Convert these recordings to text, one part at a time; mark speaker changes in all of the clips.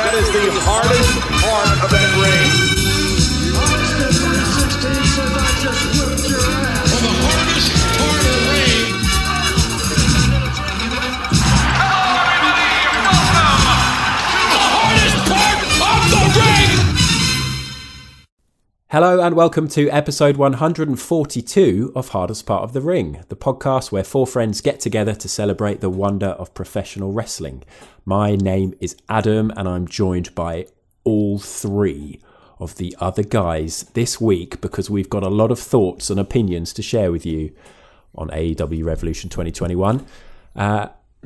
Speaker 1: That is the hardest part of that ring.
Speaker 2: For the hardest part of the ring.
Speaker 3: Hello and welcome to episode 142 of Hardest Part of the Ring, the podcast where four friends get together to celebrate the wonder of professional wrestling. My name is Adam and I'm joined by all three of the other guys this week because we've got a lot of thoughts and opinions to share with you on AEW Revolution 2021.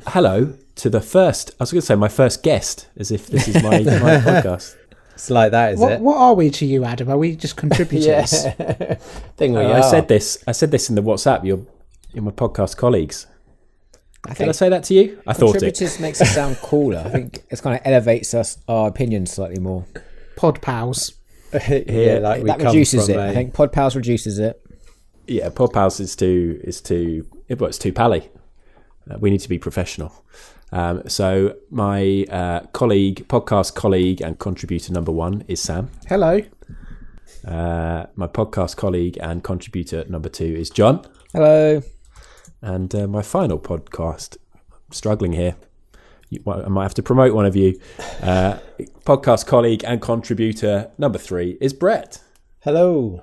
Speaker 3: Hello to the first, I was going to say my first guest, as if this is my podcast.
Speaker 4: It's like that, is it?
Speaker 5: What are we to you, Adam? Are we just contributors?
Speaker 4: Yeah.
Speaker 3: I said this in the WhatsApp. You're my podcast colleagues. Did I say that to you? I thought it.
Speaker 6: Contributors makes us sound cooler. I think it kind of elevates our opinions slightly more.
Speaker 5: Pod pals.
Speaker 4: Yeah, like we
Speaker 6: that
Speaker 4: come
Speaker 6: reduces
Speaker 4: from
Speaker 6: it. I think Pod pals reduces it.
Speaker 3: Yeah, pod pals it's too pally. We need to be professional. So my podcast colleague and contributor number one is Sam.
Speaker 5: Hello.
Speaker 3: My podcast colleague and contributor number two is John.
Speaker 6: Hello.
Speaker 3: And my final podcast, I'm struggling here. I might have to promote one of you. Podcast colleague and contributor number three is Brett.
Speaker 4: Hello.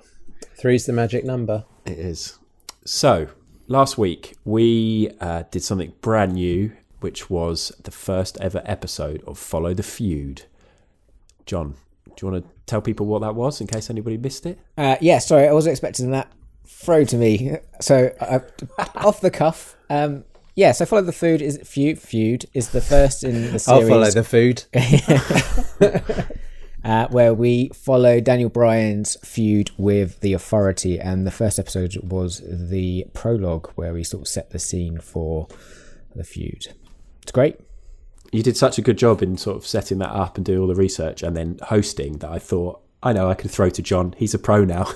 Speaker 4: 3's the magic number.
Speaker 3: It is. So last week we did something brand new, which was the first ever episode of Follow the Feud. John, do you want to tell people what that was in case anybody missed it?
Speaker 6: Yeah, sorry, I wasn't expecting that throw to me. So off the cuff. So Follow the Feud is Feud is the first in the series.
Speaker 4: I'll follow the food.
Speaker 6: Where we follow Daniel Bryan's feud with The Authority, and the first episode was the prologue where we sort of set the scene for the feud. It's great.
Speaker 3: You did such a good job in sort of setting that up and doing all the research and then hosting that I thought, I know I could throw to John. He's a pro now.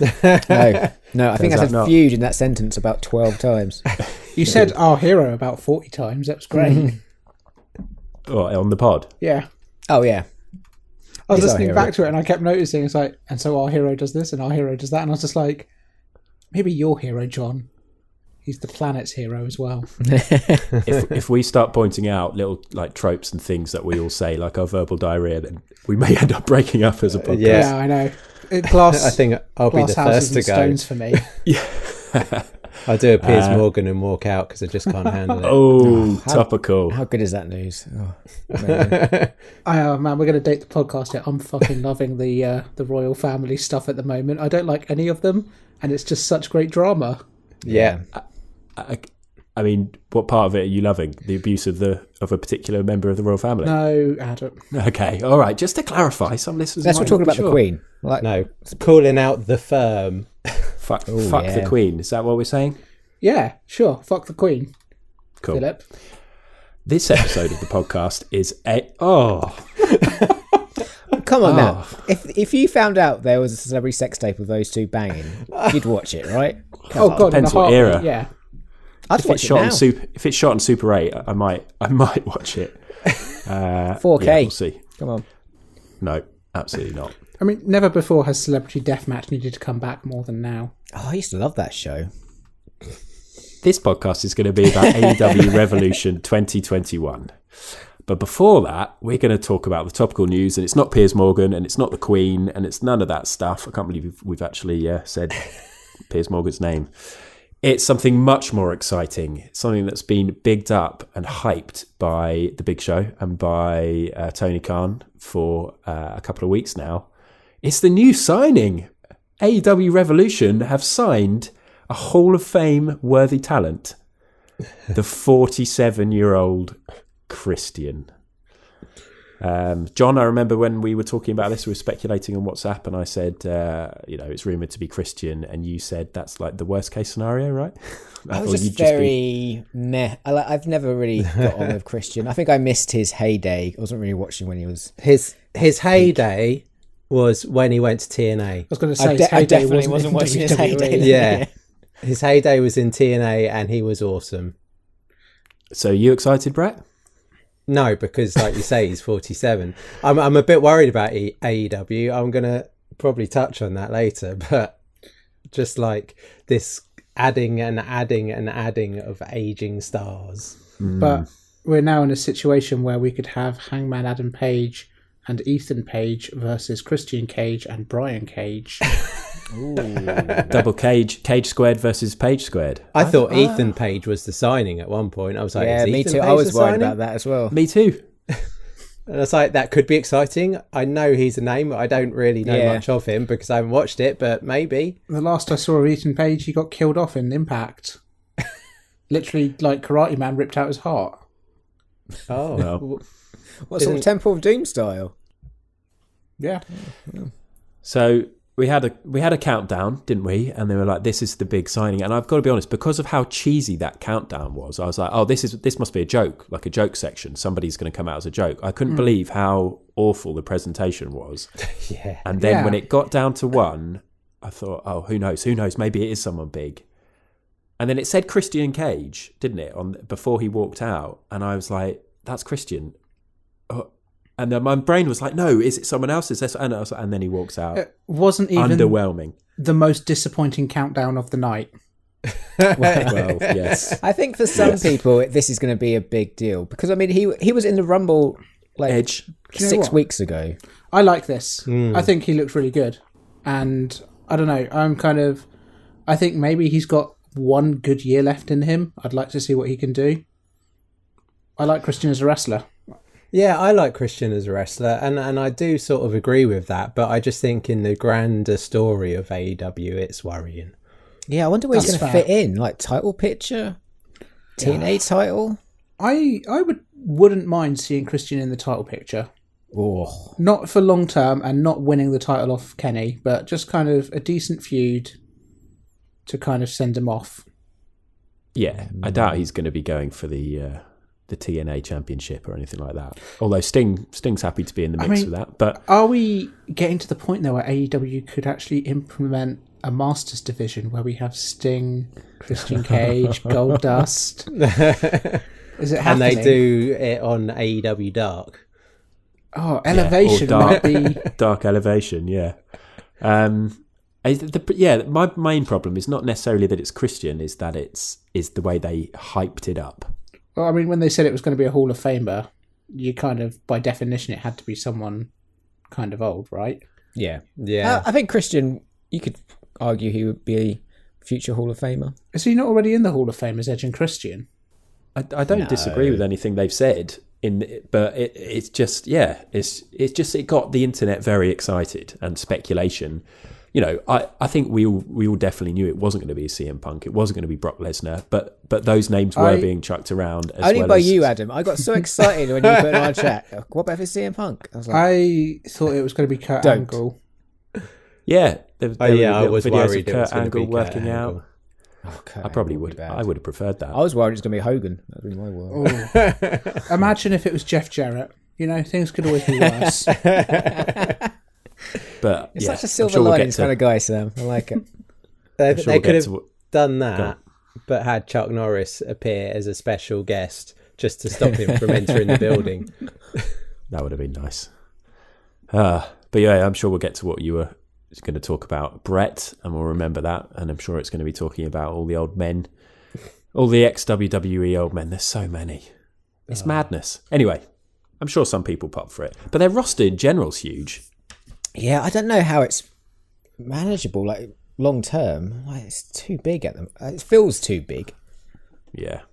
Speaker 6: No, I think I said feud in that sentence about 12 times.
Speaker 5: You said our hero about 40 times. That was great.
Speaker 3: On the pod?
Speaker 5: Yeah.
Speaker 6: Oh, yeah.
Speaker 5: I was listening back to it and I kept noticing, it's like, and so our hero does this and our hero does that. And I was just like, maybe your hero, John. He's the planet's hero as well.
Speaker 3: If we start pointing out little like tropes and things that we all say, like our verbal diarrhea, then we may end up breaking up as a podcast.
Speaker 5: Yeah, I know. Glass.
Speaker 4: I think I'll be the first to go.
Speaker 5: Stones for me.
Speaker 3: Yeah.
Speaker 4: I'll do a Piers Morgan and walk out because I just can't handle it.
Speaker 3: Oh, topical.
Speaker 6: How good is that news?
Speaker 5: Man, we're going to date the podcast here. I'm fucking loving the royal family stuff at the moment. I don't like any of them, and it's just such great drama.
Speaker 4: Yeah.
Speaker 3: I mean, what part of it are you loving? The abuse of a particular member of the royal family?
Speaker 5: No, Adam.
Speaker 3: Okay, all right. Just to clarify, some listeners.
Speaker 6: That's we're talking about the Queen.
Speaker 4: No, calling out the firm.
Speaker 3: Fuck the Queen. Is that what we're saying?
Speaker 5: Yeah, sure. Fuck the Queen.
Speaker 3: Cool.
Speaker 5: Philip.
Speaker 3: This episode of the podcast is
Speaker 6: Come on now. If you found out there was a celebrity sex tape of those two banging, you'd watch it, right?
Speaker 5: God,
Speaker 3: depends what era.
Speaker 5: Yeah.
Speaker 6: I'd watch it now.
Speaker 3: If it's shot on Super 8, I might watch it.
Speaker 6: 4K.
Speaker 3: Yeah, we'll see.
Speaker 6: Come on.
Speaker 3: No, absolutely not.
Speaker 5: I mean, never before has Celebrity Deathmatch needed to come back more than now.
Speaker 6: Oh, I used to love that show.
Speaker 3: This podcast is going to be about AEW Revolution 2021. But before that, we're going to talk about the topical news, and it's not Piers Morgan, and it's not the Queen, and it's none of that stuff. I can't believe we've actually said Piers Morgan's name. It's something much more exciting. It's something that's been bigged up and hyped by The Big Show and by Tony Khan for a couple of weeks now. It's the new signing. AEW Revolution have signed a Hall of Fame worthy talent, the 47-year-old Christian. John, I remember when we were talking about this, we were speculating on WhatsApp, and I said, it's rumoured to be Christian, and you said that's like the worst case scenario, right?
Speaker 6: I was just very meh. I've never really got on with Christian. I think I missed his heyday. I wasn't really watching when he was...
Speaker 4: His heyday was when he went to TNA.
Speaker 5: I was going to say,
Speaker 6: I definitely wasn't watching his heyday.
Speaker 4: Yeah. His heyday was in TNA, and he was awesome.
Speaker 3: So you excited, Brett?
Speaker 4: No, because like you say, he's 47. I'm a bit worried about AEW. I'm going to probably touch on that later, but just like this adding and adding and adding of aging stars.
Speaker 5: But we're now in a situation where we could have Hangman Adam Page and Ethan Page versus Christian Cage and Brian Cage.
Speaker 3: Double Cage squared versus Page squared.
Speaker 4: I thought Ethan Page was the signing at one point. I was like,
Speaker 6: yeah,
Speaker 4: is
Speaker 6: me
Speaker 4: Ethan
Speaker 6: too.
Speaker 4: Page
Speaker 6: I was
Speaker 4: the
Speaker 6: worried
Speaker 4: signing?
Speaker 6: about that as well.
Speaker 3: Me too.
Speaker 4: And it's like, that could be exciting. I know he's a name. I don't really know much of him because I haven't watched it, but maybe.
Speaker 5: The last I saw of Ethan Page, he got killed off in Impact. Literally, like Karate Man ripped out his heart.
Speaker 4: Oh.
Speaker 3: Well.
Speaker 6: What sort of Temple of Doom style?
Speaker 5: Yeah.
Speaker 3: So we had a countdown, didn't we? And they were like, "This is the big signing." And I've got to be honest, because of how cheesy that countdown was, I was like, "Oh, this must be a joke, like a joke section. Somebody's going to come out as a joke." I couldn't believe how awful the presentation was.
Speaker 4: Yeah.
Speaker 3: And then when it got down to one, I thought, "Oh, who knows? Who knows? Maybe it is someone big." And then it said Christian Cage, didn't it, before he walked out? And I was like, "That's Christian." And then my brain was like, "No, is it someone else? Is this?" And then he walks out.
Speaker 5: It wasn't even
Speaker 3: underwhelming.
Speaker 5: The most disappointing countdown of the night.
Speaker 3: Well, yes.
Speaker 6: I think for some people, this is going to be a big deal because I mean, he was in the Rumble like
Speaker 3: Edge
Speaker 6: 6 weeks ago.
Speaker 5: I like this. I think he looks really good, and I don't know. I think maybe he's got one good year left in him. I'd like to see what he can do. I like Christian as a wrestler.
Speaker 4: Yeah, I like Christian as a wrestler, and I do sort of agree with that, but I just think in the grander story of AEW, it's worrying.
Speaker 6: Yeah, I wonder where he's going to
Speaker 5: fair.
Speaker 6: fit in. Like title picture, TNA title.
Speaker 5: I wouldn't mind seeing Christian in the title picture.
Speaker 6: Oh,
Speaker 5: Not for long term and not winning the title off Kenny, but just kind of a decent feud to kind of send him off.
Speaker 3: Yeah, I doubt he's going to be going for the TNA championship or anything like that. Although Sting's happy to be in the mix with that. But
Speaker 5: are we getting to the point now where AEW could actually implement a Masters division where we have Sting, Christian Cage, Goldust? Is it happening?
Speaker 4: And they do it on AEW Dark.
Speaker 5: Oh, Elevation might be
Speaker 3: Dark Elevation, yeah. My main problem is not necessarily that it's Christian, is that is the way they hyped it up.
Speaker 5: Well, I mean, when they said it was going to be a Hall of Famer, you kind of, by definition, it had to be someone kind of old, right?
Speaker 6: yeah.
Speaker 4: Yeah.
Speaker 6: I think Christian, you could argue he would be a future Hall of Famer.
Speaker 5: Is he not already in the Hall of Fame as Edge and Christian?
Speaker 3: I don't disagree with anything they've said, but it's just it got the internet very excited and speculation. You know, I think we all definitely knew it wasn't going to be CM Punk. It wasn't going to be Brock Lesnar, but those names were being chucked around.
Speaker 6: Only by you, Adam. I got so excited when you put it on our chat. What about if it's CM Punk? I was like,
Speaker 5: I thought it was going to be Kurt Angle.
Speaker 3: Yeah,
Speaker 4: I was
Speaker 3: videos
Speaker 4: worried
Speaker 3: of
Speaker 4: it was
Speaker 3: Kurt
Speaker 4: going to be
Speaker 3: Angle
Speaker 4: Kurt
Speaker 3: working
Speaker 4: Angle.
Speaker 3: out. I probably would. I would have preferred that.
Speaker 6: I was worried it was going to be Hogan. That would be my world.
Speaker 5: Imagine if it was Jeff Jarrett. You know, things could always be worse.
Speaker 3: But
Speaker 6: It's
Speaker 3: yeah,
Speaker 6: such a silver
Speaker 3: I'm sure
Speaker 6: linings kind of guy, Sam. I like it.
Speaker 4: They could have done that, but had Chuck Norris appear as a special guest just to stop him from entering the building.
Speaker 3: That would have been nice. But yeah, I'm sure we'll get to what you were going to talk about, Brett, and we'll remember that. And I'm sure it's going to be talking about all the old men, all the ex-WWE old men. There's so many. It's madness. Anyway, I'm sure some people pop for it. But their roster in general is huge.
Speaker 6: Yeah, I don't know how it's manageable, like long term. Like, it's too big at them. It feels too big.
Speaker 3: Yeah.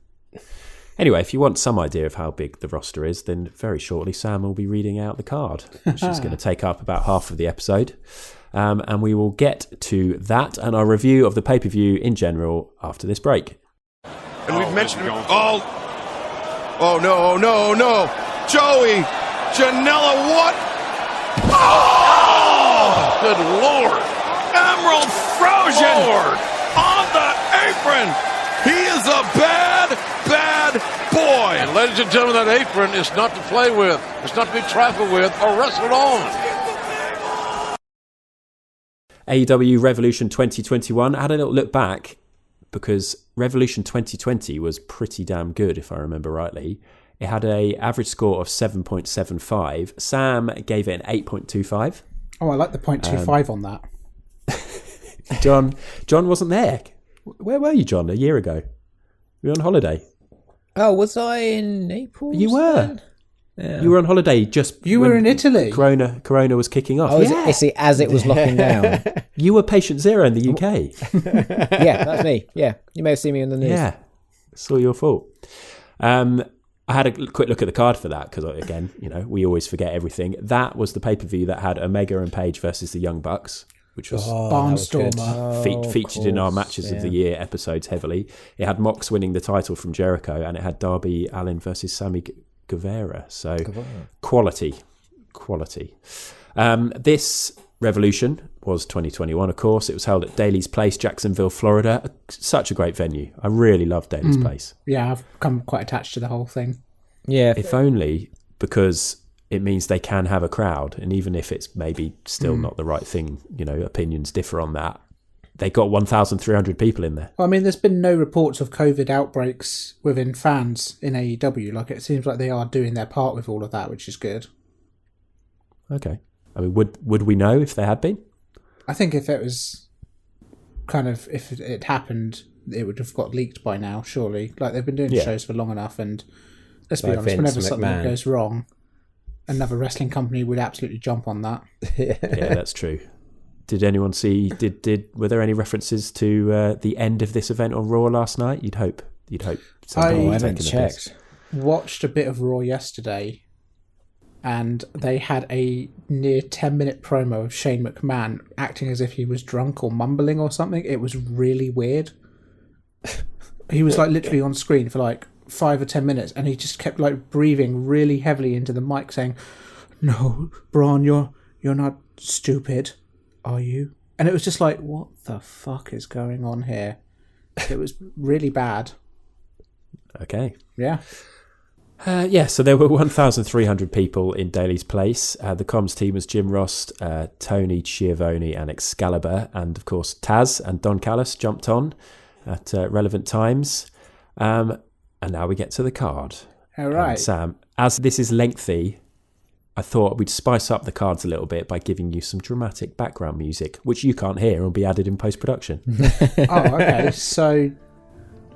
Speaker 3: Anyway, if you want some idea of how big the roster is, then very shortly Sam will be reading out the card, which is going to take up about half of the episode. And we will get to that and our review of the pay-per-view in general after this break.
Speaker 1: And we've mentioned all. Oh no! Joey Janela, what? Oh! Good Lord! Emerald Frozen on the apron. He is a bad boy.
Speaker 2: And ladies and gentlemen, that apron is not to play with. It's not to be trifled with or wrestled on.
Speaker 3: AEW Revolution 2021. I had a little look back. because Revolution 2020 was pretty damn good, if I remember rightly. It had an average score of 7.75. Sam gave it an 8.25.
Speaker 5: Oh, I like the 0.25 on that.
Speaker 3: John wasn't there. Where were you, John, a year ago? Were you on holiday?
Speaker 6: Oh, was I in Naples?
Speaker 3: You were.
Speaker 6: Then? Yeah.
Speaker 3: You were on holiday just
Speaker 5: You were in Italy.
Speaker 3: Corona was kicking off.
Speaker 6: Oh, as it was locking down.
Speaker 3: You were patient zero in the UK.
Speaker 6: Yeah, that's me. Yeah, you may have seen me on the news.
Speaker 3: Yeah, it's all your fault. I had a quick look at the card for that because, again, we always forget everything. That was the pay-per-view that had Omega and Page versus the Young Bucks, which was
Speaker 5: Barnstormer.
Speaker 3: featured in our Matches of the Year episodes heavily. It had Mox winning the title from Jericho, and it had Darby Allin versus Sammy Guevara. So quality. This Revolution was 2021, of course. It was held at Daly's Place, Jacksonville, Florida. Such a great venue. I really love Daly's Place.
Speaker 5: Yeah, I've come quite attached to the whole thing.
Speaker 6: Yeah.
Speaker 3: If only because it means they can have a crowd, and even if it's maybe still not the right thing, opinions differ on that. They got 1,300 people in there.
Speaker 5: Well, I mean, there's been no reports of COVID outbreaks within fans in AEW. Like, it seems like they are doing their part with all of that, which is good.
Speaker 3: Okay. I mean, would we know if there had been?
Speaker 5: I think if it was if it happened, it would have got leaked by now, surely. Like, they've been doing shows for long enough, and let's be honest, whenever something goes wrong, another wrestling company would absolutely jump on that.
Speaker 3: Yeah, that's true. Did anyone see? Were there any references to the end of this event on Raw last night? You'd hope.
Speaker 5: I
Speaker 6: haven't checked.
Speaker 5: Watched a bit of Raw yesterday, and they had a near 10-minute promo of Shane McMahon acting as if he was drunk or mumbling or something. It was really weird. He was like literally on screen for like 5 or 10 minutes, and he just kept like breathing really heavily into the mic, saying, "No, Braun, you're not stupid, are you?" And it was just like, what the fuck is going on here? It was really bad.
Speaker 3: Okay.
Speaker 5: Yeah.
Speaker 3: So there were 1,300 people in Daly's Place. The comms team was Jim Ross, Tony Schiavone and Excalibur, and of course Taz and Don Callis jumped on at relevant times. And now we get to the card.
Speaker 5: All right.
Speaker 3: And Sam, as this is lengthy, I thought we'd spice up the cards a little bit by giving you some dramatic background music, which you can't hear and will be added in post-production.
Speaker 5: Oh, okay. So,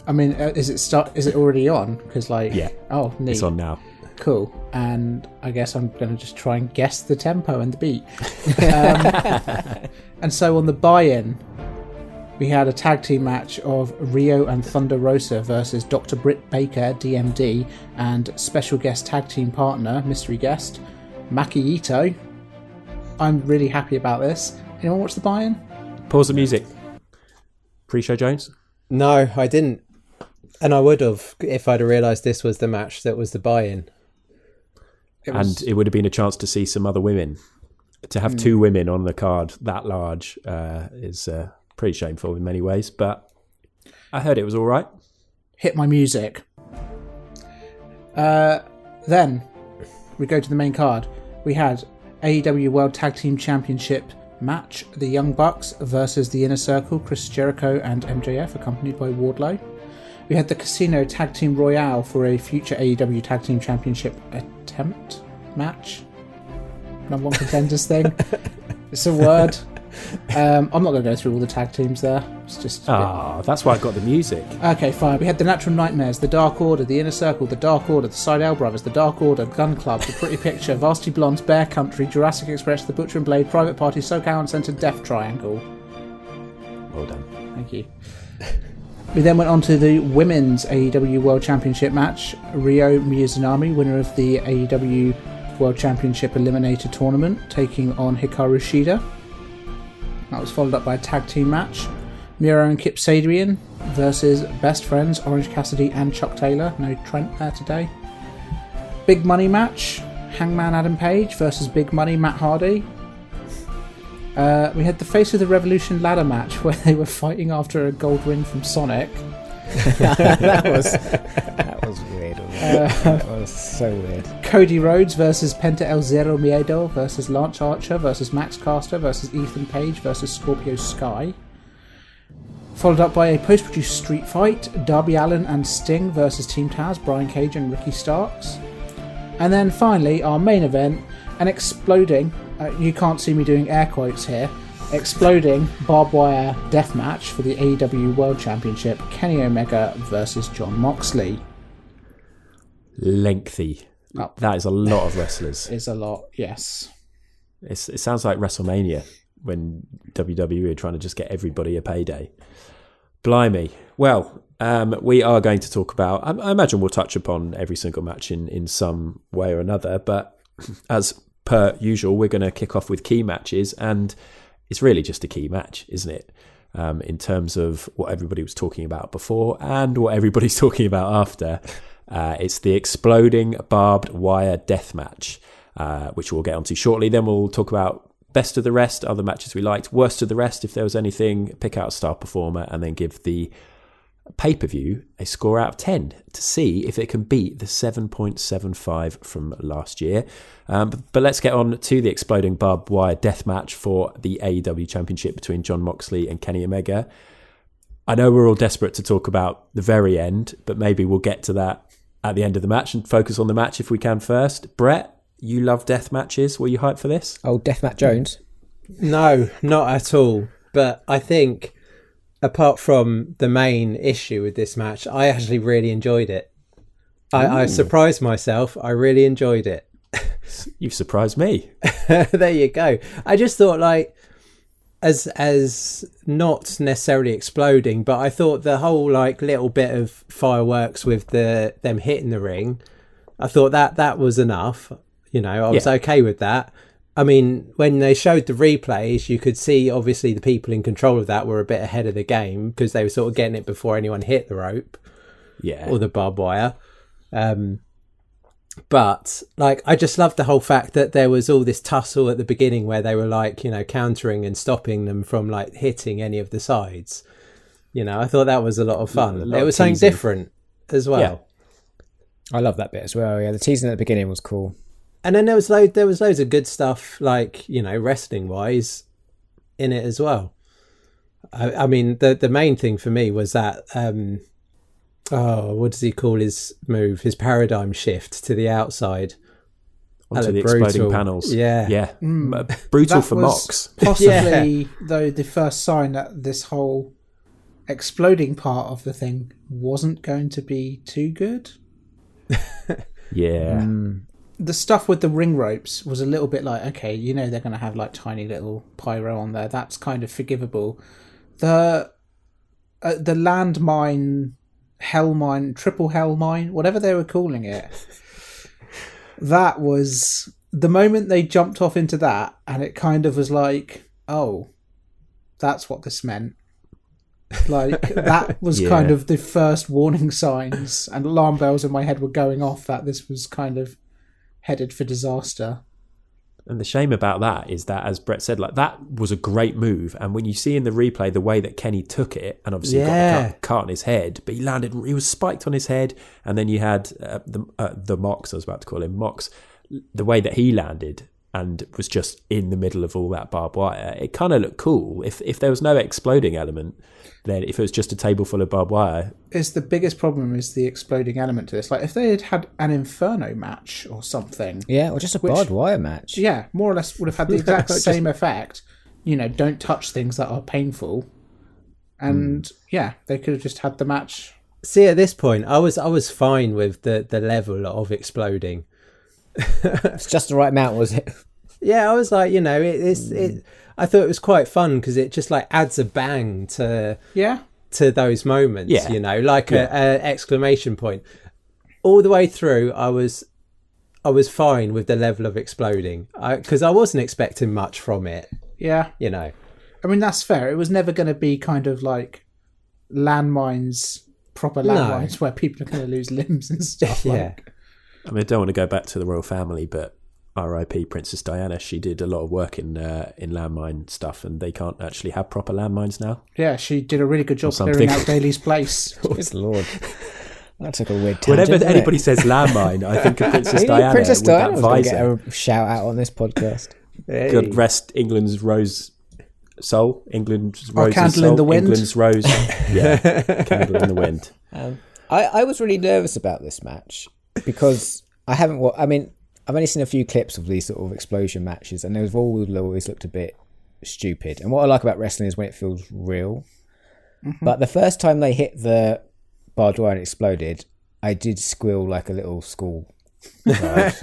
Speaker 5: I mean, is it already on? Because
Speaker 3: yeah.
Speaker 5: Oh, neat.
Speaker 3: It's on now.
Speaker 5: Cool. And I guess I'm going to just try and guess the tempo and the beat. And so on the buy-in, we had a tag team match of Rio and Thunder Rosa versus Dr. Britt Baker, DMD, and special guest tag team partner, mystery guest, Maki Ito. I'm really happy about this. Anyone watch the buy-in?
Speaker 3: Pause the music. Pre-show Jones?
Speaker 4: No, I didn't. And I would have if I'd have realised this was the match that was the buy-in.
Speaker 3: And it would have been a chance to see some other women. To have two women on the card that large is pretty shameful in many ways, but I heard it was all right.
Speaker 5: Hit my music. Then we go to the main card. We had AEW World Tag Team Championship match, the Young Bucks versus the Inner Circle, Chris Jericho and MJF, accompanied by Wardlow. We had the Casino Tag Team Royale for a future AEW Tag Team Championship attempt match. Number one contenders thing. It's a word. I'm not going to go through all the tag teams there. It's just
Speaker 3: that's why I got the music.
Speaker 5: Okay, fine. We had the Natural Nightmares, the Dark Order, the Inner Circle, the Dark Order, the Sydal Brothers, the Dark Order, Gun Club, the Pretty Picture, Varsity Blondes, Bear Country, Jurassic Express, the Butcher and Blade, Private Party, SoCal Uncensored, Death Triangle.
Speaker 3: Well done.
Speaker 5: Thank you. We then went on to the Women's AEW World Championship match. Ryo Miyazunami, winner of the AEW World Championship Eliminator Tournament, taking on Hikaru Shida. That was followed up by a tag team match. Miro and Kip Sabian versus best friends Orange Cassidy and Chuck Taylor. No Trent there today. Big money match. Hangman Adam Page versus Big Money Matt Hardy. We had the Face of the Revolution ladder match where they were fighting after a gold ring from Sonic.
Speaker 6: that was weird. That was so weird.
Speaker 5: Cody Rhodes versus Penta El Zero Miedo versus Lance Archer versus Max Caster versus Ethan Page versus Scorpio Sky. Followed up by a post-produced street fight, Darby Allin and Sting versus Team Taz, Brian Cage and Ricky Starks. And then finally, our main event, an exploding, you can't see me doing air quotes here, exploding barbed wire death match for the AEW World Championship, Kenny Omega versus Jon Moxley.
Speaker 3: Lengthy. That is a lot of wrestlers.
Speaker 5: It's a lot, yes.
Speaker 3: It sounds like WrestleMania when WWE are trying to just get everybody a payday. Blimey. Well, we are going to talk about, I imagine we'll touch upon every single match in some way or another, but as per usual, we're going to kick off with key matches, and it's really just a key match, isn't it? In terms of what everybody was talking about before and what everybody's talking about after. It's the exploding barbed wire death match, which we'll get onto shortly. Then we'll talk about best of the rest, other matches we liked, worst of the rest, if there was anything, pick out a star performer, and then give the pay-per-view a score out of 10 to see if it can beat the 7.75 from last year. But let's get on to the exploding barbed wire death match for the AEW Championship between Jon Moxley and Kenny Omega. I know we're all desperate to talk about the very end, but maybe we'll get to that at the end of the match and focus on the match if we can first. Brett, you love death matches. Were you hyped for this?
Speaker 6: Oh, Deathmatch Jones?
Speaker 4: No, not at all. But I think, apart from the main issue with this match, I actually really enjoyed it. I surprised myself. I really enjoyed it.
Speaker 3: You've surprised me.
Speaker 4: There you go. I just thought, like, as not necessarily exploding, but I thought the whole like little bit of fireworks with them hitting the ring, I thought that was enough. You know, I was okay with that. I mean, when they showed the replays, you could see obviously the people in control of that were a bit ahead of the game because they were sort of getting it before anyone hit the rope, or the barbed wire. But like, I just loved the whole fact that there was all this tussle at the beginning where they were like, you know, countering and stopping them from like hitting any of the sides. You know, I thought that was a lot of fun. It was something different as well.
Speaker 6: Yeah. I love that bit as well. Yeah, the teasing at the beginning was cool.
Speaker 4: And then there was loads of good stuff, like, you know, wrestling wise in it as well. I mean, the main thing for me was that, what does he call his move? His paradigm shift to the outside.
Speaker 3: Onto the exploding panels.
Speaker 4: Yeah.
Speaker 3: Brutal for Mox.
Speaker 5: Possibly, though, the first sign that this whole exploding part of the thing wasn't going to be too good.
Speaker 3: Yeah.
Speaker 5: The stuff with the ring ropes was a little bit like, okay, you know they're going to have like tiny little pyro on there. That's kind of forgivable. The landmine, hell mine, triple hell mine, whatever they were calling it, that was the moment they jumped off into that, and it kind of was like, oh, that's what this meant. Like, that was kind of the first warning signs, and alarm bells in my head were going off that this was kind of headed for disaster.
Speaker 3: And the shame about that is that, as Brett said, like, that was a great move. And when you see in the replay the way that Kenny took it, and obviously he got the cut on his head, but he was spiked on his head. And then you had the Mox, I was about to call him Mox, the way that he landed and was just in the middle of all that barbed wire. It kind of looked cool. If there was no exploding element, then if it was just a table full of barbed wire.
Speaker 5: It's the biggest problem is the exploding element to this. Like, if they had had an Inferno match or something.
Speaker 6: Yeah, or just a barbed wire match.
Speaker 5: Yeah, more or less would have had the exact same effect. You know, don't touch things that are painful. And they could have just had the match.
Speaker 4: See, at this point, I was fine with the level of exploding.
Speaker 6: It's just the right amount, was it?
Speaker 4: Yeah, I was like, you know, I thought it was quite fun because it just like adds a bang to those moments, you know, like a exclamation point. All the way through, I was fine with the level of exploding because I wasn't expecting much from it.
Speaker 5: Yeah,
Speaker 4: you know,
Speaker 5: I mean, that's fair. It was never going to be kind of like proper landmines where people are going to lose limbs and stuff. Like.
Speaker 3: I mean, I don't want to go back to the royal family, but R.I.P. Princess Diana, she did a lot of work in landmine stuff, and they can't actually have proper landmines now.
Speaker 5: Yeah, she did a really good job clearing out Daly's place.
Speaker 6: Good Lord. That took a weird tangent.
Speaker 3: Whenever anybody says landmine, I think of Princess Diana.
Speaker 6: Princess Diana
Speaker 3: with
Speaker 6: was
Speaker 3: that
Speaker 6: going to get a shout out on this podcast.
Speaker 3: God rest England's rose Soul, England's Rose's
Speaker 5: Candle
Speaker 3: Soul,
Speaker 5: in the Wind.
Speaker 3: England's Rose. Yeah, Candle in the Wind.
Speaker 6: I was really nervous about this match because I've only seen a few clips of these sort of explosion matches, and they've always looked a bit stupid. And what I like about wrestling is when it feels real. Mm-hmm. But the first time they hit the barbed wire and exploded, I did squeal like a little school child.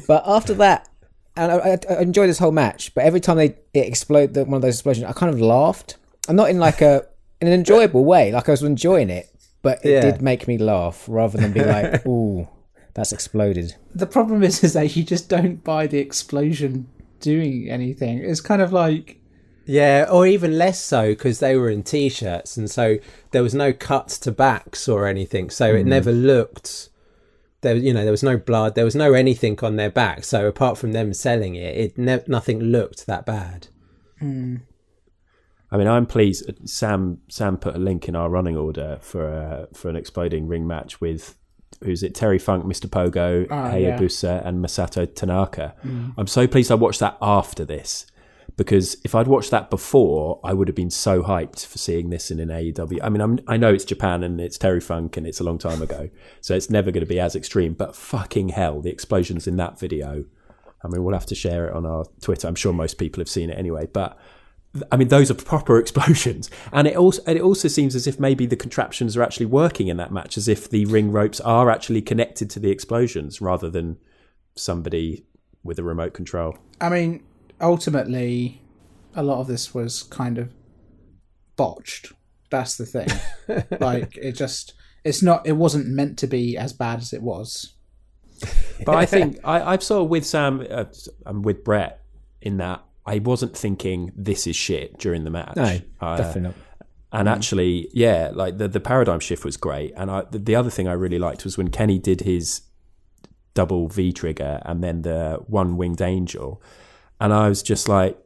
Speaker 6: But after that, and I enjoyed this whole match, but every time it exploded, one of those explosions, I kind of laughed. And not in like in an enjoyable way, like I was enjoying it, but it did make me laugh rather than be like, ooh, that's exploded.
Speaker 5: The problem is that you just don't buy the explosion doing anything. It's kind of like...
Speaker 4: Yeah, or even less so because they were in T-shirts, and so there was no cuts to backs or anything, so it never looked... There was no blood, there was no anything on their back, so apart from them selling it, nothing looked that bad.
Speaker 3: I mean, I'm pleased. Sam put a link in our running order for an exploding ring match with, who's it? Terry Funk, Mr. Pogo, Hayabusa, and Masato Tanaka. I'm so pleased I watched that after this, because if I'd watched that before, I would have been so hyped for seeing this in an AEW. I mean, I know it's Japan and it's Terry Funk and it's a long time ago, so it's never going to be as extreme. But fucking hell, the explosions in that video. I mean, we'll have to share it on our Twitter. I'm sure most people have seen it anyway, but. I mean, those are proper explosions, and it also seems as if maybe the contraptions are actually working in that match, as if the ring ropes are actually connected to the explosions rather than somebody with a remote control.
Speaker 5: I mean, ultimately, a lot of this was kind of botched. That's the thing. Like, it wasn't meant to be as bad as it was.
Speaker 3: But I think I'm sort of with Sam and with Brett in that. I wasn't thinking this is shit during the match.
Speaker 6: No, definitely not.
Speaker 3: And actually, like the paradigm shift was great. And the other thing I really liked was when Kenny did his double V trigger and then the one winged angel. And I was just like,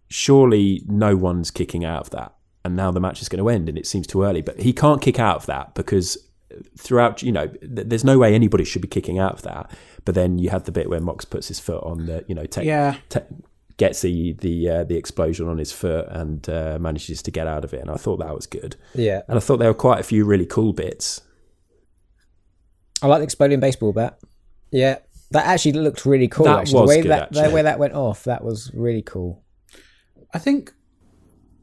Speaker 3: surely no one's kicking out of that. And now the match is going to end and it seems too early. But he can't kick out of that because throughout, there's no way anybody should be kicking out of that. But then you had the bit where Mox puts his foot on the, gets the explosion on his foot and manages to get out of it, and I thought that was good.
Speaker 4: Yeah,
Speaker 3: and I thought there were quite a few really cool bits.
Speaker 6: I like the exploding baseball bat.
Speaker 4: Yeah,
Speaker 6: that actually looked really cool.
Speaker 3: That
Speaker 6: actually.
Speaker 3: was good.
Speaker 6: The way that went off, that was really cool.
Speaker 5: I think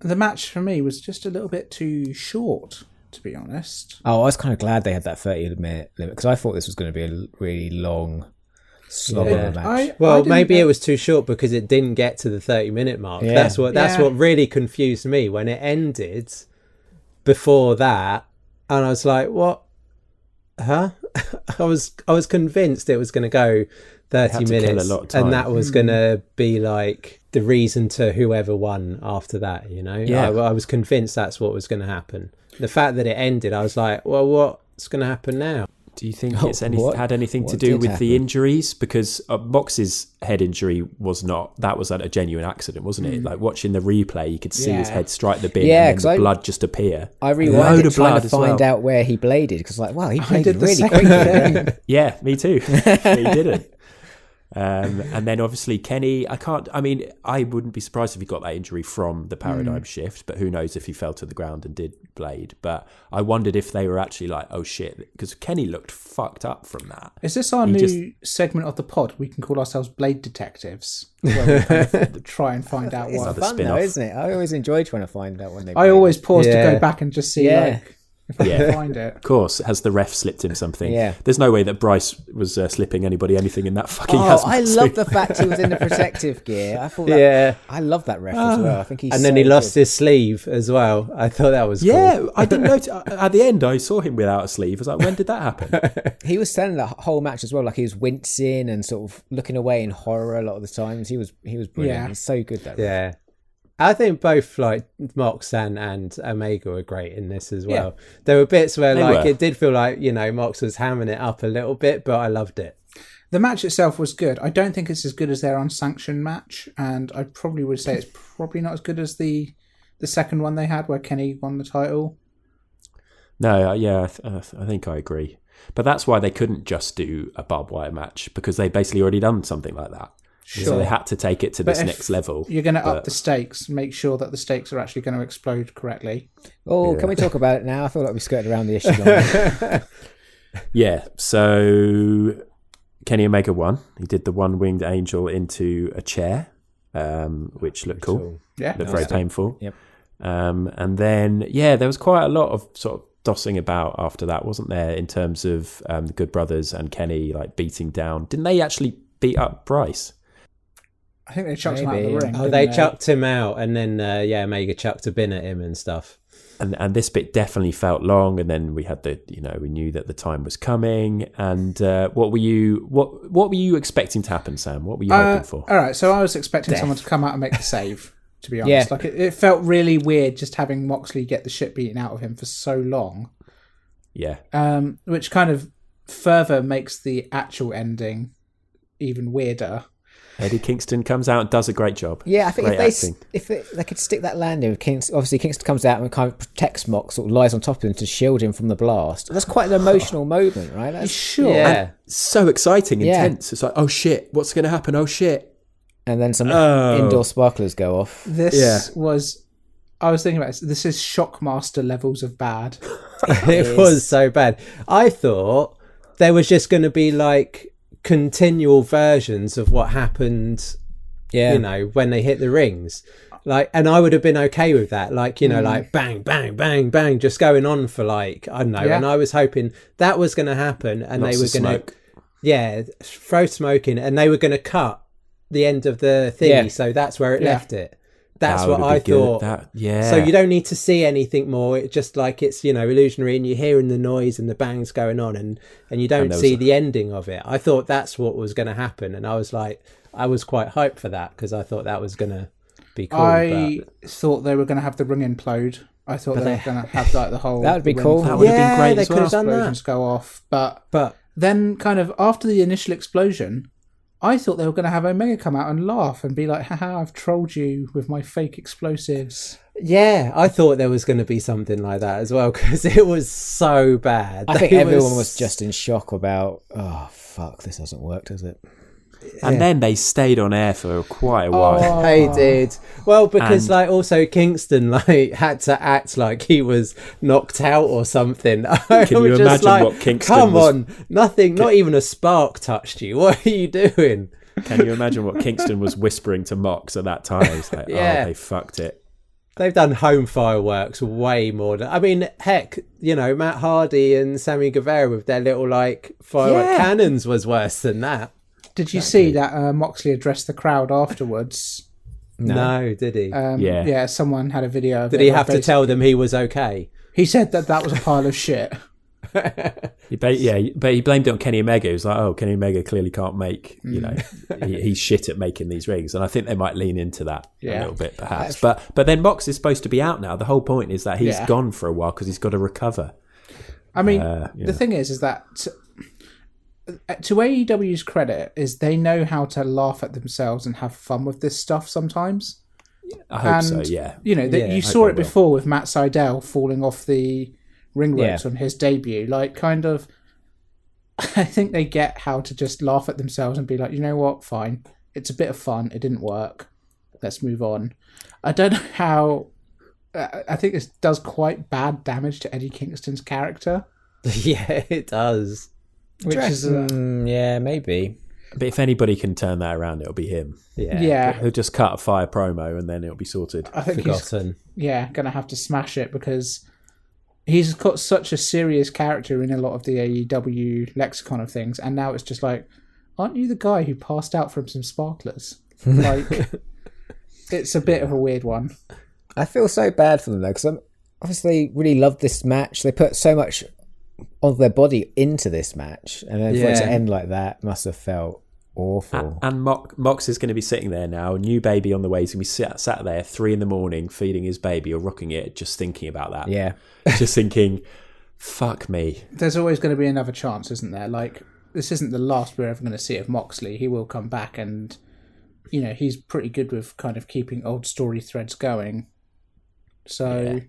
Speaker 5: the match for me was just a little bit too short, to be honest.
Speaker 6: Oh, I was kind of glad they had that 30-minute limit because I thought this was going to be a really long. Match.
Speaker 4: Maybe it was too short because it didn't get to the 30-minute mark. Yeah. That's what really confused me when it ended before that, and I was like, "What? Huh?" I was convinced it was going to go 30 minutes, and that was going to be like the reason to whoever won after that. I was convinced that's what was going to happen. The fact that it ended, I was like, "Well, what's going to happen now?"
Speaker 3: Do you think it's had anything to do with the injuries? Because Mox's head injury was a genuine accident, wasn't it? Like watching the replay, you could see his head strike the bin and then the blood just appear.
Speaker 6: I rewound it trying to find out where he bladed because wow, he bladed really quickly.
Speaker 3: Yeah, me too. He didn't. And then obviously Kenny, I wouldn't be surprised if he got that injury from the paradigm shift, but who knows if he fell to the ground and did blade. But I wondered if they were actually like, oh shit, because Kenny looked fucked up from that.
Speaker 5: Is this our new segment of the pod? We can call ourselves Blade Detectives, where we kind of try and find out what.
Speaker 6: It's fun though, isn't it? I always enjoy trying to find out when they.
Speaker 5: I always pause to go back and just see if I can find it.
Speaker 3: Of course, has the ref slipped him something?
Speaker 6: Yeah.
Speaker 3: There's no way that Bryce was slipping anybody anything in that fucking hazmat
Speaker 6: I
Speaker 3: suit.
Speaker 6: love the fact he was in the protective gear. I thought that, I love that ref as well. I think he's
Speaker 4: then he lost his sleeve as well. I thought that was cool.
Speaker 3: I didn't notice. At the end, I saw him without a sleeve. I was like, when did that happen?
Speaker 6: He was selling the whole match as well. Like he was wincing and sort of looking away in horror a lot of the times. He was brilliant. Yeah. He's so good, that ref.
Speaker 4: Yeah. I think both like Mox and Omega were great in this as well. Yeah. There were bits where it did feel like, Mox was hamming it up a little bit, but I loved it.
Speaker 5: The match itself was good. I don't think it's as good as their unsanctioned match, and I probably would say it's probably not as good as the second one they had where Kenny won the title.
Speaker 3: No, I think I agree. But that's why they couldn't just do a barbed wire match, because they basically already done something like that. So they had to take it to this next level.
Speaker 5: You're going to up the stakes, make sure that the stakes are actually going to explode correctly.
Speaker 6: Oh, can we talk about it now? I feel like we skirted around the issue.
Speaker 3: Yeah, so Kenny Omega won. He did the one-winged angel into a chair, which looked cool.
Speaker 5: Yeah.
Speaker 3: Looked very painful.
Speaker 6: Yep.
Speaker 3: And then, there was quite a lot of sort of dossing about after that, wasn't there, in terms of the Good Brothers and Kenny like beating down. Didn't they actually beat up Bryce?
Speaker 5: I think they chucked him out of the ring.
Speaker 4: Oh, they chucked him out, and then Omega chucked a bin at him and stuff.
Speaker 3: And this bit definitely felt long, and then we had we knew that the time was coming. And what were you expecting to happen, Sam? What were you hoping for?
Speaker 5: All right, so I was expecting someone to come out and make the save. To be honest, like it felt really weird just having Moxley get the shit beaten out of him for so long.
Speaker 3: Yeah.
Speaker 5: Which kind of further makes the actual ending even weirder.
Speaker 3: Eddie Kingston comes out and does a great job.
Speaker 6: Yeah, I think
Speaker 3: Great
Speaker 6: if they could stick that landing with Kingston, obviously Kingston comes out and kind of protects Mox, sort of lies on top of him to shield him from the blast. That's quite an emotional moment, right? That's,
Speaker 5: sure.
Speaker 4: Yeah.
Speaker 3: So exciting, intense. It's like, oh shit, what's going to happen? Oh shit.
Speaker 6: And then some indoor sparklers go off.
Speaker 5: This was... I was thinking about this. This is Shockmaster levels of bad.
Speaker 4: It was so bad. I thought there was just going to be like continual versions of what happened, when they hit the rings. Like, and I would have been okay with that. Like, like bang, bang, bang, bang, just going on for like, I don't know. Yeah. And I was hoping that was going to happen and
Speaker 3: Lots
Speaker 4: they were going to, throw smoke in, and they were going to cut the end of the thingy. So that's where it left it. That's what I thought. So you don't need to see anything more. It's just like it's, illusionary, and you're hearing the noise and the bangs going on, and you don't see the ending of it. I thought that's what was going to happen. And I was like, I was quite hyped for that because I thought that was going to be cool.
Speaker 5: I thought they were going to have the ring implode. I thought they were going to have like the whole...
Speaker 6: That would be cool.
Speaker 3: That would have been great as well.
Speaker 5: They could have done that. Go off. But then kind of after the initial explosion... I thought they were going to have Omega come out and laugh and be like, haha, I've trolled you with my fake explosives.
Speaker 4: Yeah, I thought there was going to be something like that as well, because it was so bad.
Speaker 6: I think everyone was just in shock about, oh, fuck, this hasn't worked, has it?
Speaker 3: And then they stayed on air for quite a while.
Speaker 4: They did. Well, because also Kingston had to act like he was knocked out or something.
Speaker 3: Can you imagine what Kingston
Speaker 4: Come on, nothing, not even a spark touched you. What are you doing?
Speaker 3: Can you imagine what Kingston was whispering to Mox at that time? He's like, they fucked it.
Speaker 4: They've done home fireworks way more than... I mean, heck, Matt Hardy and Sammy Guevara with their little firework cannons was worse than that.
Speaker 5: Did you see that Moxley addressed the crowd afterwards?
Speaker 4: No, did he?
Speaker 5: Yeah, someone had a video of it.
Speaker 4: Did he have to tell them he was okay?
Speaker 5: He said that was a pile of shit.
Speaker 3: But he blamed it on Kenny Omega. He was like, Kenny Omega clearly can't make, he's shit at making these rings. And I think they might lean into that a little bit, perhaps. But then Mox is supposed to be out now. The whole point is that he's gone for a while because he's got to recover.
Speaker 5: I mean, the thing is that... To AEW's credit, is they know how to laugh at themselves and have fun with this stuff sometimes.
Speaker 3: I hope so, yeah.
Speaker 5: You saw it before with Matt Sydal falling off the ring ropes on his debut. Like, kind of, I think they get how to just laugh at themselves and be like, you know what, fine. It's a bit of fun. It didn't work. Let's move on. I don't know how... I think this does quite bad damage to Eddie Kingston's character.
Speaker 4: Yeah, it does.
Speaker 5: Which is
Speaker 6: maybe.
Speaker 3: But if anybody can turn that around, it'll be him.
Speaker 5: Yeah.
Speaker 3: He'll just cut a fire promo and then it'll be sorted.
Speaker 5: I think
Speaker 4: Forgotten.
Speaker 5: he's going to have to smash it because he's got such a serious character in a lot of the AEW lexicon of things, and now it's just like, aren't you the guy who passed out from some sparklers? Like, it's a bit of a weird one.
Speaker 6: I feel so bad for them though, because I obviously really loved this match. They put so much of their body into this match, and then for it to end like that must have felt awful.
Speaker 3: And Mox is going to be sitting there now, new baby on the way. He's going to be sat there 3 a.m, feeding his baby or rocking it, just thinking about that.
Speaker 6: Yeah.
Speaker 3: Just thinking, fuck me.
Speaker 5: There's always going to be another chance, isn't there? Like, this isn't the last we're ever going to see of Moxley. He will come back, and he's pretty good with kind of keeping old story threads going. So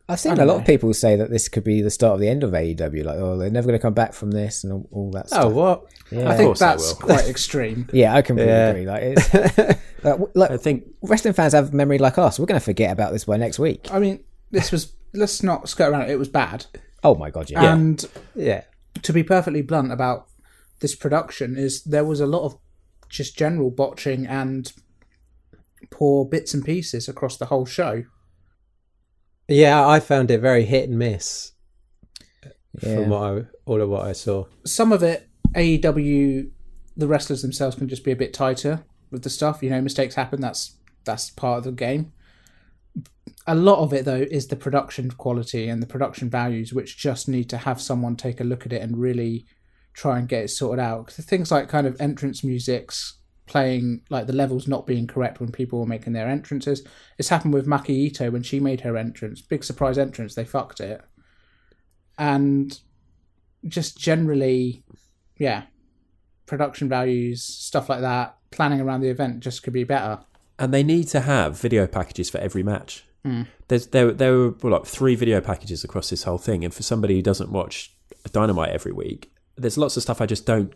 Speaker 6: I've seen a lot of people say that this could be the start of the end of AEW. Like, oh, they're never going to come back from this and all that stuff.
Speaker 4: Oh, what?
Speaker 6: Yeah.
Speaker 5: I think that's quite extreme.
Speaker 6: Yeah, I completely agree. Like, it's,
Speaker 3: I think
Speaker 6: wrestling fans have memory like us. We're going to forget about this by next week.
Speaker 5: I mean, let's not skirt around it. It was bad.
Speaker 6: Oh my God, yeah.
Speaker 5: And
Speaker 4: Yeah.
Speaker 5: to be perfectly blunt about this production is there was a lot of just general botching and poor bits and pieces across the whole show.
Speaker 4: Yeah, I found it very hit and miss from
Speaker 6: Yeah.
Speaker 4: all of what I saw.
Speaker 5: Some of it, AEW, the wrestlers themselves can just be a bit tighter with the stuff. You know, mistakes happen. That's part of the game. A lot of it, though, is the production quality and the production values, which just need to have someone take a look at it and really try and get it sorted out. Things like kind of entrance musics playing, like the levels not being correct when people were making their entrances. It's happened with Maki Ito when she made her entrance. Big surprise entrance, they fucked it. And just generally, yeah, production values, stuff like that, planning around the event just could be better.
Speaker 3: And they need to have video packages for every match. There were like 3 video packages across this whole thing, and for somebody who doesn't watch Dynamite every week, there's lots of stuff I just don't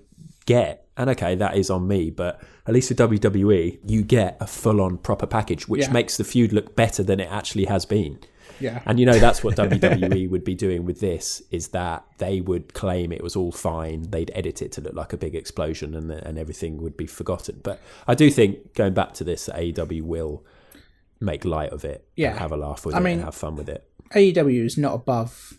Speaker 3: get. And okay, that is on me, but at least with WWE, you get a full-on proper package, which makes the feud look better than it actually has been.
Speaker 5: Yeah.
Speaker 3: And you know that's what WWE would be doing with this, is that they would claim it was all fine. They'd edit it to look like a big explosion and everything would be forgotten. But I do think, going back to this, that AEW will make light of it and have a laugh with it and have fun with it.
Speaker 5: AEW is not above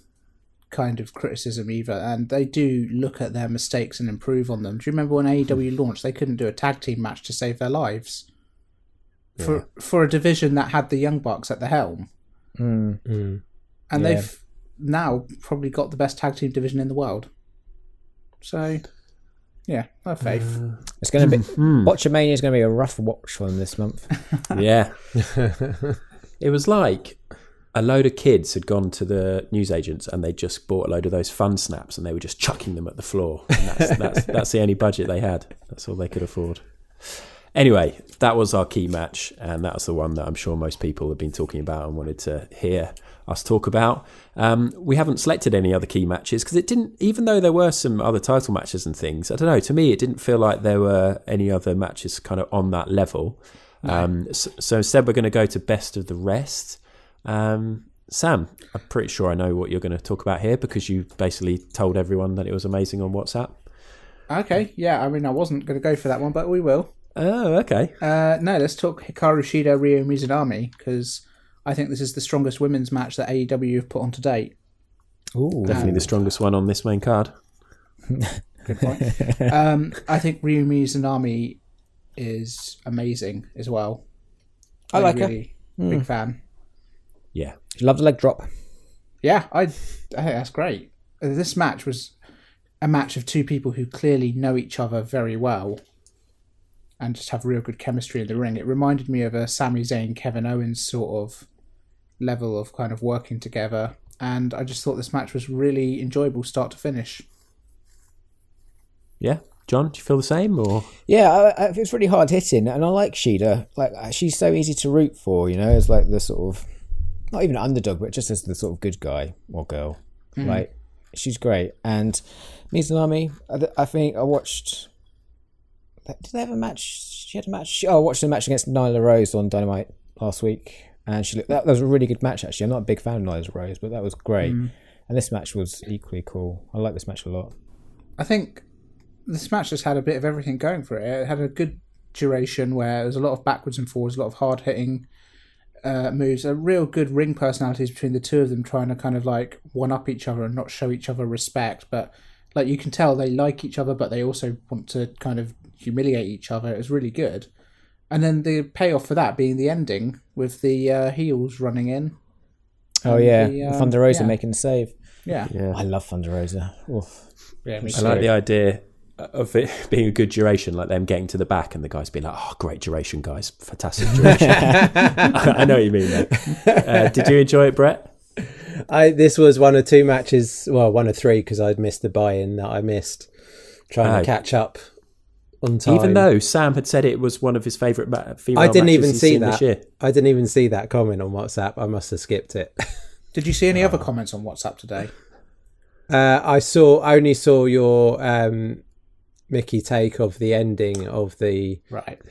Speaker 5: kind of criticism either, and they do look at their mistakes and improve on them. Do you remember when AEW launched, they couldn't do a tag team match to save their lives? For a division that had the Young Bucks at the helm. And they've now probably got the best tag team division in the world. So, yeah, I have faith.
Speaker 6: It's going to be Botchamania is going to be a rough watch for them this month.
Speaker 3: Yeah. It was like a load of kids had gone to the newsagents and they just bought a load of those fun snaps and they were just chucking them at the floor. And that's the only budget they had. That's all they could afford. Anyway, that was our key match, and that was the one that I'm sure most people have been talking about and wanted to hear us talk about. We haven't selected any other key matches because it didn't, even though there were some other title matches and things, I don't know, to me it didn't feel like there were any other matches kind of on that level. So instead we're going to go to best of the rest. Sam, I'm pretty sure I know what you're going to talk about here because you basically told everyone that it was amazing on WhatsApp.
Speaker 5: Okay, yeah, I mean, I wasn't going to go for that one, but we will.
Speaker 3: Oh, okay.
Speaker 5: No, let's talk Hikaru Shida, Ryo Mizunami, because I think this is the strongest women's match that AEW have put on to date.
Speaker 6: Ooh.
Speaker 3: Definitely the strongest one on this main card.
Speaker 5: Good point. I think Ryo Mizunami is amazing as well.
Speaker 6: I like
Speaker 5: really
Speaker 6: her.
Speaker 5: Big fan.
Speaker 3: Yeah.
Speaker 6: She loved the leg drop.
Speaker 5: Yeah, I think that's great. This match was a match of two people who clearly know each other very well and just have real good chemistry in the ring. It reminded me of a Sami Zayn, Kevin Owens sort of level of kind of working together. And I just thought this match was really enjoyable start to finish.
Speaker 3: Yeah. John, do you feel the same? Or
Speaker 6: Yeah, it's really hard hitting, and I like Shida. Like, she's so easy to root for, you know, as like the sort of, not even an underdog, but just as the sort of good guy or girl. Like, she's great. And Mizunami, I think I watched... Did they have a match? She had a match. I watched a match against Nyla Rose on Dynamite last week, and that was a really good match. Actually, I'm not a big fan of Nyla Rose, but that was great. And this match was equally cool. I like this match a lot.
Speaker 5: I think this match just had a bit of everything going for it. It had a good duration where there was a lot of backwards and forwards, a lot of hard hitting moves, a real good ring personalities between the two of them, trying to kind of like one up each other and not show each other respect, but like you can tell they like each other, but they also want to kind of humiliate each other. It was really good. And then the payoff for that being the ending with the heels running in.
Speaker 6: Oh yeah, Thunder Rosa making the save.
Speaker 5: Yeah.
Speaker 6: I love Thunder Rosa.
Speaker 5: Yeah,
Speaker 3: I like the idea of it being a good duration, like them getting to the back and the guys being like, "Oh, great duration, guys, fantastic duration." I know what you mean, mate. Did you enjoy it, Brett?
Speaker 4: This was one of two matches, well, one of three, because I'd missed the buy-in that I missed, trying to catch up on time.
Speaker 3: Even though Sam had said it was one of his favourite female
Speaker 4: I didn't
Speaker 3: matches
Speaker 4: even
Speaker 3: he's
Speaker 4: see
Speaker 3: seen
Speaker 4: that.
Speaker 3: this year.
Speaker 4: I didn't even see that comment on WhatsApp. I must have skipped it.
Speaker 5: Did you see any other comments on WhatsApp today?
Speaker 4: I only saw your Mickey take of the ending of the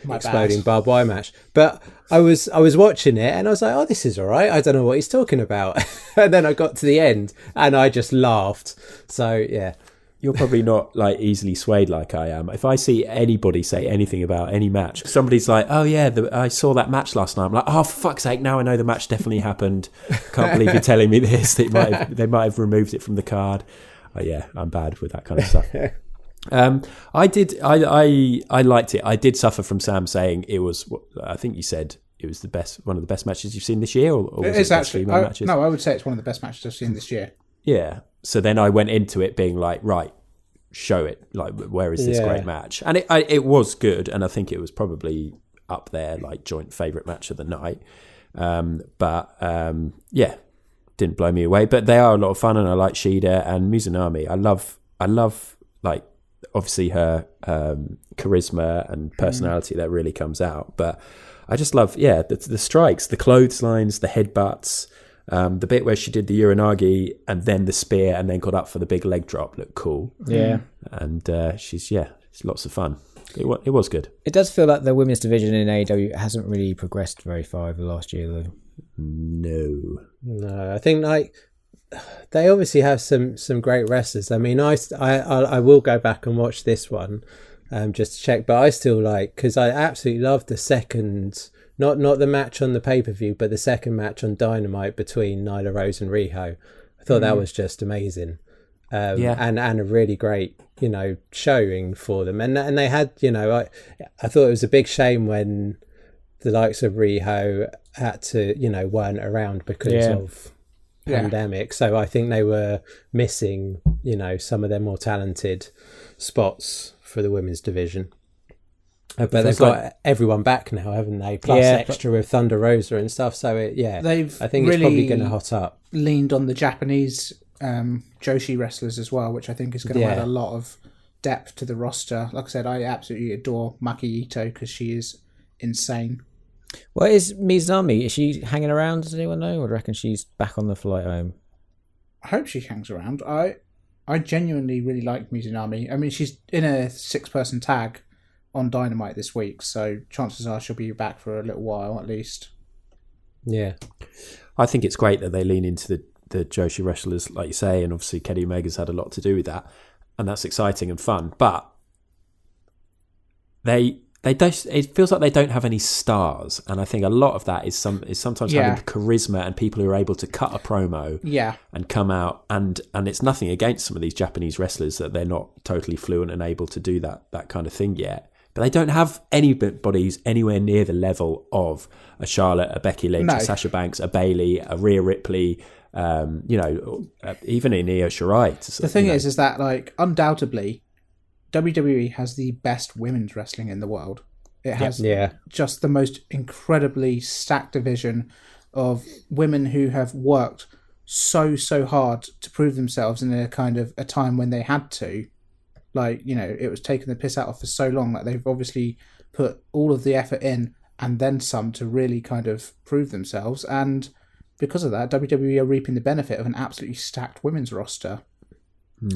Speaker 4: exploding barbed wire match, but I was watching it and I was like, oh, this is all right. I don't know what he's talking about. And then I got to the end and I just laughed. So yeah.
Speaker 3: You're probably not like easily swayed like I am. If I see anybody say anything about any match, somebody's like, "Oh yeah, I saw that match last night." I'm like, "Oh, for fuck's sake! Now I know the match definitely happened. Can't believe you're telling me this. They might have removed it from the card." Oh yeah, I'm bad with that kind of stuff. I liked it. I did suffer from Sam saying it was. I think you said it was one of the best matches you've seen this year, or was
Speaker 5: it's
Speaker 3: it
Speaker 5: actually
Speaker 3: matches?
Speaker 5: No, I would say it's one of the best matches I've seen this year.
Speaker 3: Yeah. So then I went into it being like, right, show it. Like, where is this great match? And it was good, and I think it was probably up there, like joint favourite match of the night. Yeah, didn't blow me away. But they are a lot of fun, and I like Shida and Mizunami. I love like obviously her charisma and personality that really comes out. But I just love the strikes, the clotheslines, the headbutts. The bit where she did the Uranagi and then the spear and then got up for the big leg drop looked cool.
Speaker 6: Yeah.
Speaker 3: And it's lots of fun. It was good.
Speaker 6: It does feel like the women's division in AEW hasn't really progressed very far over the last year, though.
Speaker 4: No, I think like they obviously have some great wrestlers. I mean, I will go back and watch this one just to check, but I still like, because I absolutely loved the second... Not the match on the pay-per-view, but the second match on Dynamite between Nyla Rose and Riho. I thought that was just amazing. And a really great, showing for them. And they had, I thought it was a big shame when the likes of Riho had to, weren't around because of pandemic. So I think they were missing, some of their more talented spots for the women's division. But they've got everyone back now, haven't they? Plus extra with Thunder Rosa and stuff. So I think it's probably going to hot up.
Speaker 5: Leaned on the Japanese Joshi wrestlers as well, which I think is going to add a lot of depth to the roster. Like I said, I absolutely adore Maki Ito because she is insane.
Speaker 6: What is Mizunami? Is she hanging around? Does anyone know? Or do you reckon she's back on the flight home?
Speaker 5: I hope she hangs around. I genuinely really like Mizunami. I mean, she's in a 6-person tag on Dynamite this week, so chances are she'll be back for a little while at least.
Speaker 4: Yeah,
Speaker 3: I think it's great that they lean into the Joshi wrestlers, like you say, and obviously Kenny Omega's had a lot to do with that, and that's exciting and fun. But they don't. It feels like they don't have any stars, and I think a lot of that is sometimes having the charisma and people who are able to cut a promo, and come out and it's nothing against some of these Japanese wrestlers that they're not totally fluent and able to do that kind of thing yet. But they don't have anybody's anywhere near the level of a Charlotte, a Becky Lynch, a Sasha Banks, a Bayley, a Rhea Ripley, even in Io Shirai.
Speaker 5: The thing is that like undoubtedly, WWE has the best women's wrestling in the world. It has just the most incredibly stacked division of women who have worked so hard to prove themselves in a kind of a time when they had to. Like, it was taking the piss out of for so long that they've obviously put all of the effort in and then some to really kind of prove themselves. And because of that, WWE are reaping the benefit of an absolutely stacked women's roster.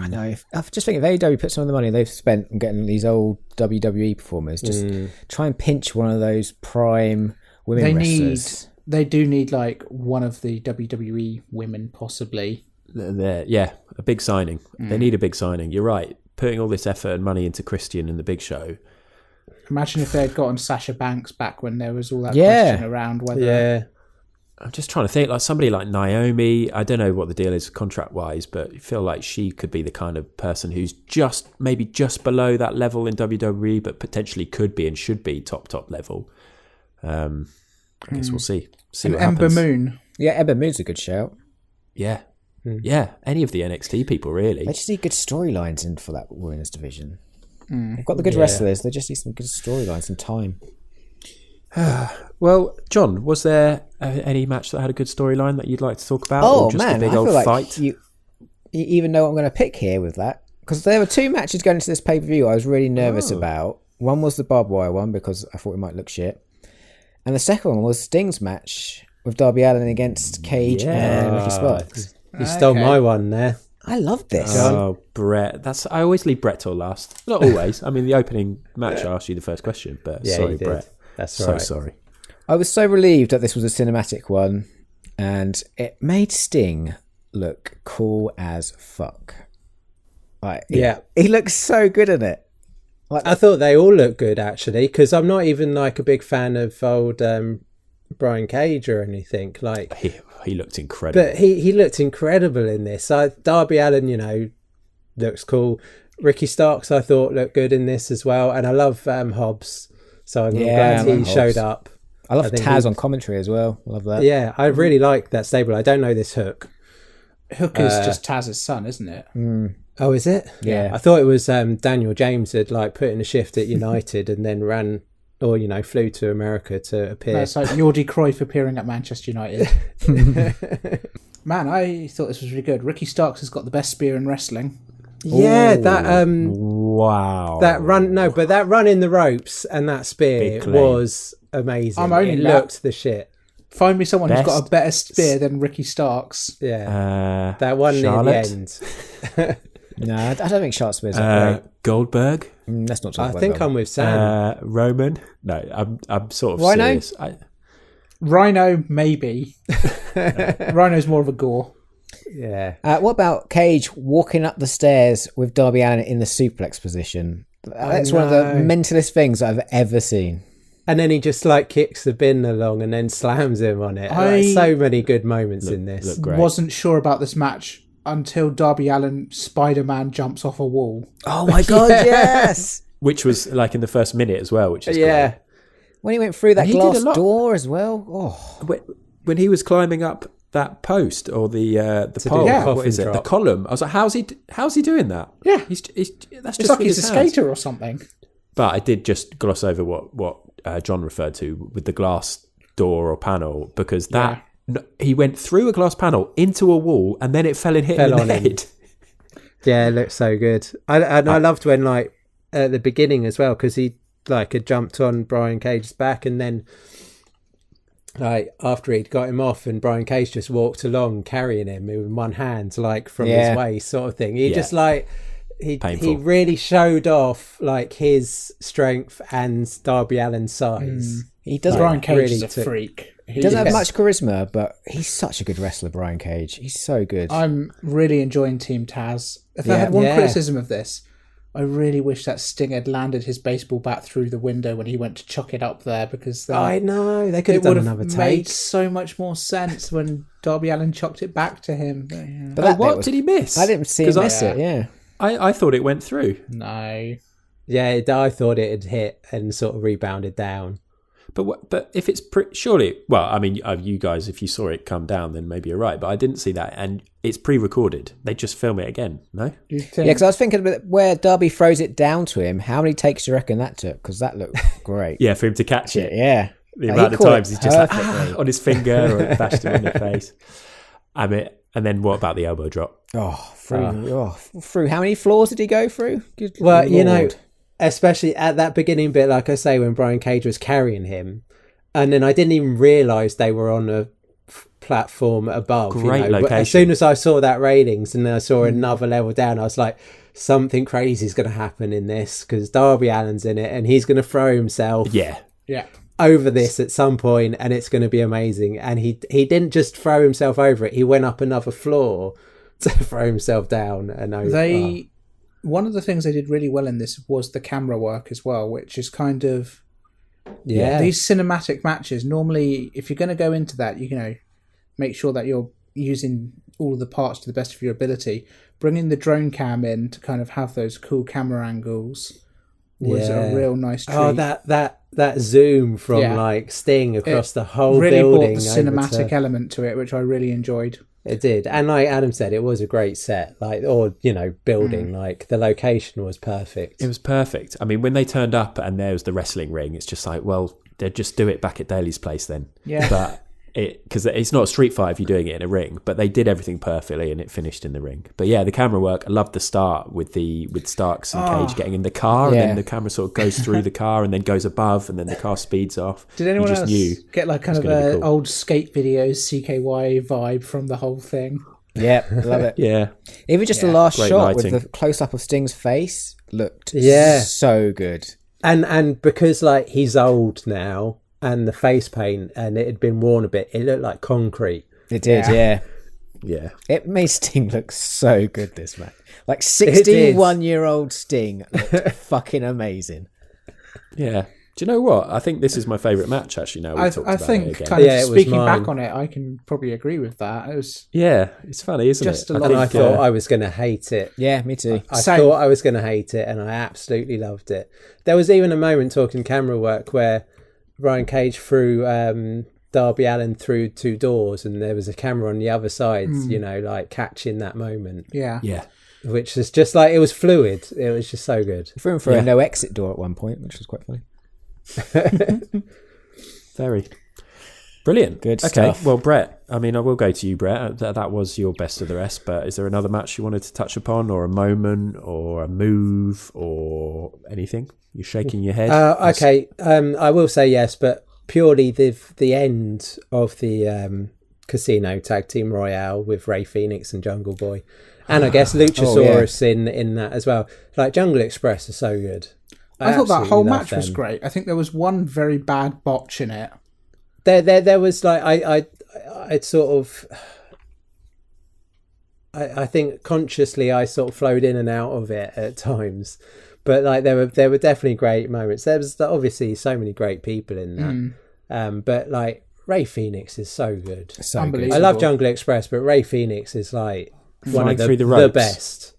Speaker 6: I know. I just think if AEW put some of the money they've spent on getting these old WWE performers, just try and pinch one of those prime women wrestlers.
Speaker 5: They do need like one of the WWE women, possibly.
Speaker 3: A big signing. They need a big signing. You're right. Putting all this effort and money into Christian and the Big Show.
Speaker 5: Imagine if they'd gotten Sasha Banks back when there was all that question around whether...
Speaker 3: Yeah. I'm just trying to think, like somebody like Naomi, I don't know what the deal is contract-wise, but I feel like she could be the kind of person who's maybe just below that level in WWE, but potentially could be and should be top level. I guess we'll see.
Speaker 5: And Ember Moon.
Speaker 6: Yeah, Ember Moon's a good shout.
Speaker 3: Yeah. Yeah, any of the NXT people, really.
Speaker 6: They just need good storylines in for that women's division. They've got the good wrestlers, they just need some good storylines and time.
Speaker 3: Well, John, was there any match that had a good storyline that you'd like to talk about?
Speaker 6: Oh,
Speaker 3: or just
Speaker 6: man,
Speaker 3: a big
Speaker 6: I
Speaker 3: old
Speaker 6: feel like
Speaker 3: fight?
Speaker 6: you even know what I'm going to pick here with that. Because there were 2 matches going into this pay-per-view I was really nervous about. One was the barbed wire one, because I thought it might look shit. And the second one was Sting's match with Darby Allin against Cage and Ricky Sparks.
Speaker 4: You stole my one there.
Speaker 6: I love this.
Speaker 3: Oh, Brett. I always leave Brett till last. Not always. I mean, the opening match, I asked you the first question, but
Speaker 4: Yeah,
Speaker 3: sorry,
Speaker 4: you did.
Speaker 3: Brett.
Speaker 4: That's
Speaker 3: So
Speaker 4: right.
Speaker 3: sorry.
Speaker 6: I was so relieved that this was a cinematic one, and it made Sting look cool as fuck. Like, he looks so good in it. Like,
Speaker 4: I thought they all looked good, actually, because I'm not even like a big fan of old Brian Cage or anything. Like,
Speaker 3: He looked incredible.
Speaker 4: but he looked incredible in this. Darby Allin, looks cool. Ricky Starks, I thought, looked good in this as well. And I love Hobbs, so I'm glad he showed up.
Speaker 6: I love
Speaker 4: I think
Speaker 6: Taz on commentary as well. Love that.
Speaker 4: Yeah, I really like that stable. I don't know this Hook.
Speaker 5: Hook is just Taz's son, isn't it?
Speaker 4: Oh, is it?
Speaker 6: Yeah.
Speaker 4: I thought it was Daniel James had like put in a shift at United and then ran or flew to America to appear.
Speaker 5: No, it's like Jordi Cruyff appearing at Manchester United. Man, I thought this was really good. Ricky Starks has got the best spear in wrestling.
Speaker 4: Yeah, that
Speaker 3: Wow.
Speaker 4: that run but that run in the ropes and that spear
Speaker 3: Big claim.
Speaker 4: was amazing.
Speaker 5: I'm owning
Speaker 4: it
Speaker 5: that.
Speaker 4: looked the shit.
Speaker 5: Find me someone who's got
Speaker 3: Best
Speaker 5: a better spear than Ricky Starks.
Speaker 4: Yeah. That one
Speaker 3: Charlotte?
Speaker 4: near the end.
Speaker 6: No, I don't think Sharp Spear's that great.
Speaker 3: Goldberg?
Speaker 6: Let's not talk
Speaker 4: I
Speaker 6: about
Speaker 4: think
Speaker 6: that.
Speaker 4: I'm with Sam.
Speaker 3: Roman? No, I'm sort of
Speaker 6: Rhino?
Speaker 3: serious.
Speaker 5: Rhino, maybe. Rhino's more of a gore.
Speaker 4: Yeah.
Speaker 6: What about Cage walking up the stairs with Darby Allin in the suplex position? That's one of the mentalest things I've ever seen.
Speaker 4: And then he just like kicks the bin along and then slams him on it. Like, so many good moments in this.
Speaker 3: Look great.
Speaker 5: Wasn't sure about this match until Darby Allin Spider-Man jumps off a wall.
Speaker 6: Oh my god, yes!
Speaker 3: Which was like in the first minute as well, which is
Speaker 4: Yeah.
Speaker 6: When he went through that
Speaker 3: And he did
Speaker 6: glass
Speaker 3: a lot.
Speaker 6: door as well. Oh,
Speaker 3: great. When he was climbing up that post or the pole,
Speaker 4: the
Speaker 3: what is it?
Speaker 4: coffin
Speaker 3: The
Speaker 4: drop.
Speaker 3: column. I was like, how's he doing that?
Speaker 5: Yeah.
Speaker 3: He's that's
Speaker 5: It's
Speaker 3: just
Speaker 5: like
Speaker 3: with
Speaker 5: he's
Speaker 3: his
Speaker 5: a
Speaker 3: hands.
Speaker 5: skater or something.
Speaker 3: But I did just gloss over what John referred to with the glass door or panel, because that he went through a glass panel into a wall and then it fell and hit him in
Speaker 4: on
Speaker 3: the
Speaker 4: him.
Speaker 3: head.
Speaker 4: Yeah, it looked so good. I loved when like at the beginning as well, because he like had jumped on Brian Cage's back and then like after he'd got him off and Brian Cage just walked along carrying him with one hand like from his waist sort of thing. He just like he
Speaker 3: Painful.
Speaker 4: really showed off like his strength and Darby Allin's size.
Speaker 6: he does.
Speaker 5: Brian Cage
Speaker 4: really
Speaker 5: is a
Speaker 4: took-
Speaker 5: freak.
Speaker 6: He doesn't have much charisma, but he's such a good wrestler, Brian Cage. He's so good.
Speaker 5: I'm really enjoying Team Taz. If I had one criticism of this, I really wish that Sting had landed his baseball bat through the window when he went to chuck it up there, because then
Speaker 4: I know they could
Speaker 5: it
Speaker 4: have
Speaker 5: would
Speaker 4: done
Speaker 5: have
Speaker 4: another
Speaker 5: made
Speaker 4: take.
Speaker 5: so much more sense when Darby Allin chucked it back to him. But, yeah.
Speaker 6: but that bit
Speaker 3: What
Speaker 6: was-
Speaker 3: did he miss?
Speaker 6: I didn't see him
Speaker 3: 'Cause
Speaker 6: miss it. Yeah.
Speaker 3: I thought it went through.
Speaker 5: No.
Speaker 4: Yeah, I thought it had hit and sort of rebounded down.
Speaker 3: But if it's surely, well, I mean, you guys, if you saw it come down, then maybe you're right. But I didn't see that, and it's pre-recorded. They just film it again, no?
Speaker 5: You think,
Speaker 6: Yeah, because I was thinking about where Darby throws it down to him. How many takes do you reckon that took? Because that looked great.
Speaker 3: Yeah, for him to catch it.
Speaker 6: Yeah.
Speaker 3: The
Speaker 6: Like,
Speaker 3: amount
Speaker 6: he
Speaker 3: of
Speaker 6: caught
Speaker 3: times
Speaker 6: it
Speaker 3: he's just like
Speaker 6: perfectly.
Speaker 3: on his finger or bashed him in the face. I mean, and then what about the elbow drop?
Speaker 6: Through how many floors did he go through? Good
Speaker 4: Well, you know,
Speaker 6: Lord.
Speaker 4: especially at that beginning bit, like I say, when Brian Cage was carrying him, and then I didn't even realise they were on a platform above.
Speaker 3: Great
Speaker 4: But
Speaker 3: location.
Speaker 4: as soon as I saw that ratings and then I saw another level down, I was like, something crazy is going to happen in this, because Darby Allin's in it and he's going to throw himself
Speaker 3: Yeah.
Speaker 5: yeah.
Speaker 4: over this at some point and it's going to be amazing. And he didn't just throw himself over it, he went up another floor to throw himself down and over.
Speaker 5: One of the things they did really well in this was the camera work as well, which is kind of these cinematic matches. Normally, if you're going to go into that, you make sure that you're using all of the parts to the best of your ability. Bringing the drone cam in to kind of have those cool camera angles was a real nice treat.
Speaker 4: Oh, that zoom from like Sting across the whole
Speaker 5: really
Speaker 4: building.
Speaker 5: brought the
Speaker 4: over
Speaker 5: cinematic
Speaker 4: to-
Speaker 5: element to it, which I really enjoyed.
Speaker 4: It did, and like Adam said, it was a great set. Building. Like the location was perfect.
Speaker 3: It was perfect. I mean, when they turned up and there was the wrestling ring, it's just like, well, they'd just do it back at Daly's place then.
Speaker 5: Yeah.
Speaker 3: But because it's not a street fight if you're doing it in a ring, but they did everything perfectly and it finished in the ring. But yeah, the camera work, I loved the start with Starks and Cage getting in the car, and then the camera sort of goes through the car and then goes above, and then the car speeds off.
Speaker 5: Did anyone
Speaker 3: you just
Speaker 5: else
Speaker 3: knew
Speaker 5: get like kind of an old skate videos CKY vibe from the whole thing?
Speaker 6: Yeah, love it.
Speaker 3: Yeah.
Speaker 6: Even just the last
Speaker 3: Great
Speaker 6: shot
Speaker 3: lighting.
Speaker 6: with the close up of Sting's face looked so good.
Speaker 4: And because like he's old now and the face paint and it had been worn a bit, it looked like concrete.
Speaker 6: It did, yeah.
Speaker 3: Yeah.
Speaker 6: It made Sting look so good this match. Like 61-year-old Sting looked fucking amazing.
Speaker 3: Yeah. Do you know what? I think this is my favourite match, actually, now we've talked about it again.
Speaker 5: Kind of speaking back on it, I can probably agree with that. It was
Speaker 3: it's funny, isn't
Speaker 5: just
Speaker 3: it?
Speaker 4: I thought I was going to hate it.
Speaker 6: Yeah, me too.
Speaker 4: I thought I was going to hate it, and I absolutely loved it. There was even a moment, talking camera work, where Brian Cage threw Darby Allin through 2 doors, and there was a camera on the other side, you know, like catching that moment.
Speaker 5: Yeah.
Speaker 4: Which is just like, it was fluid. It was just so good.
Speaker 6: He threw him through a no exit door at one point, which was quite funny.
Speaker 3: Very brilliant.
Speaker 6: Good
Speaker 3: okay,
Speaker 6: stuff.
Speaker 3: well, Brett, I mean, I will go to you, Brett. That was your best of the rest, but is there another match you wanted to touch upon, or a moment, or a move, or anything? You're shaking your head.
Speaker 4: Okay, I will say yes, but purely the end of the Casino Tag Team Royale with Ray Phoenix and Jungle Boy, and I guess Luchasaurus in that as well. Like, Jungle Express are so good.
Speaker 5: I thought that whole match
Speaker 4: them.
Speaker 5: was great. I think there was one very bad botch in it.
Speaker 4: There was like I sort of I think consciously I sort of flowed in and out of it at times, but like there were definitely great moments. There was obviously so many great people in that, but like Ray Phoenix is so good.
Speaker 6: So
Speaker 5: Unbelievable.
Speaker 6: good.
Speaker 4: I love Jungle Express, but Ray Phoenix is like one of
Speaker 3: through the
Speaker 4: the
Speaker 3: ropes.
Speaker 4: best.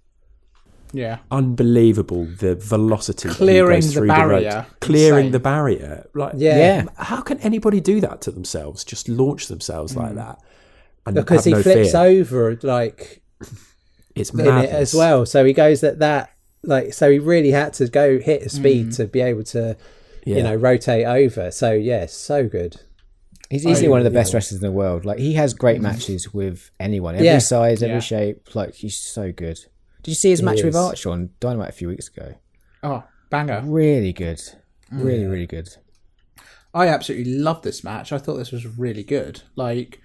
Speaker 5: Yeah.
Speaker 3: Unbelievable, the velocity that he
Speaker 5: Clearing
Speaker 3: goes
Speaker 5: the
Speaker 3: through
Speaker 5: barrier.
Speaker 3: ropes. Clearing
Speaker 5: Insane.
Speaker 3: the barrier. Like,
Speaker 4: Yeah.
Speaker 3: how can anybody do that to themselves? Just launch themselves like that, and
Speaker 4: Because
Speaker 3: have
Speaker 4: he
Speaker 3: no
Speaker 4: flips
Speaker 3: fear.
Speaker 4: over like
Speaker 3: It's
Speaker 4: in it
Speaker 3: madness
Speaker 4: as well. So he goes at that, like, so he really had to go hit a speed to be able to, you know, rotate over. So yeah, so good.
Speaker 6: He's easily one of the best wrestlers in the world. Like, he has great matches with anyone, every size, every shape. Like, he's so good. Did you see his match with Archer on Dynamite a few weeks ago?
Speaker 5: Oh, banger.
Speaker 6: Really good. Really, really good.
Speaker 5: I absolutely loved this match. I thought this was really good. Like,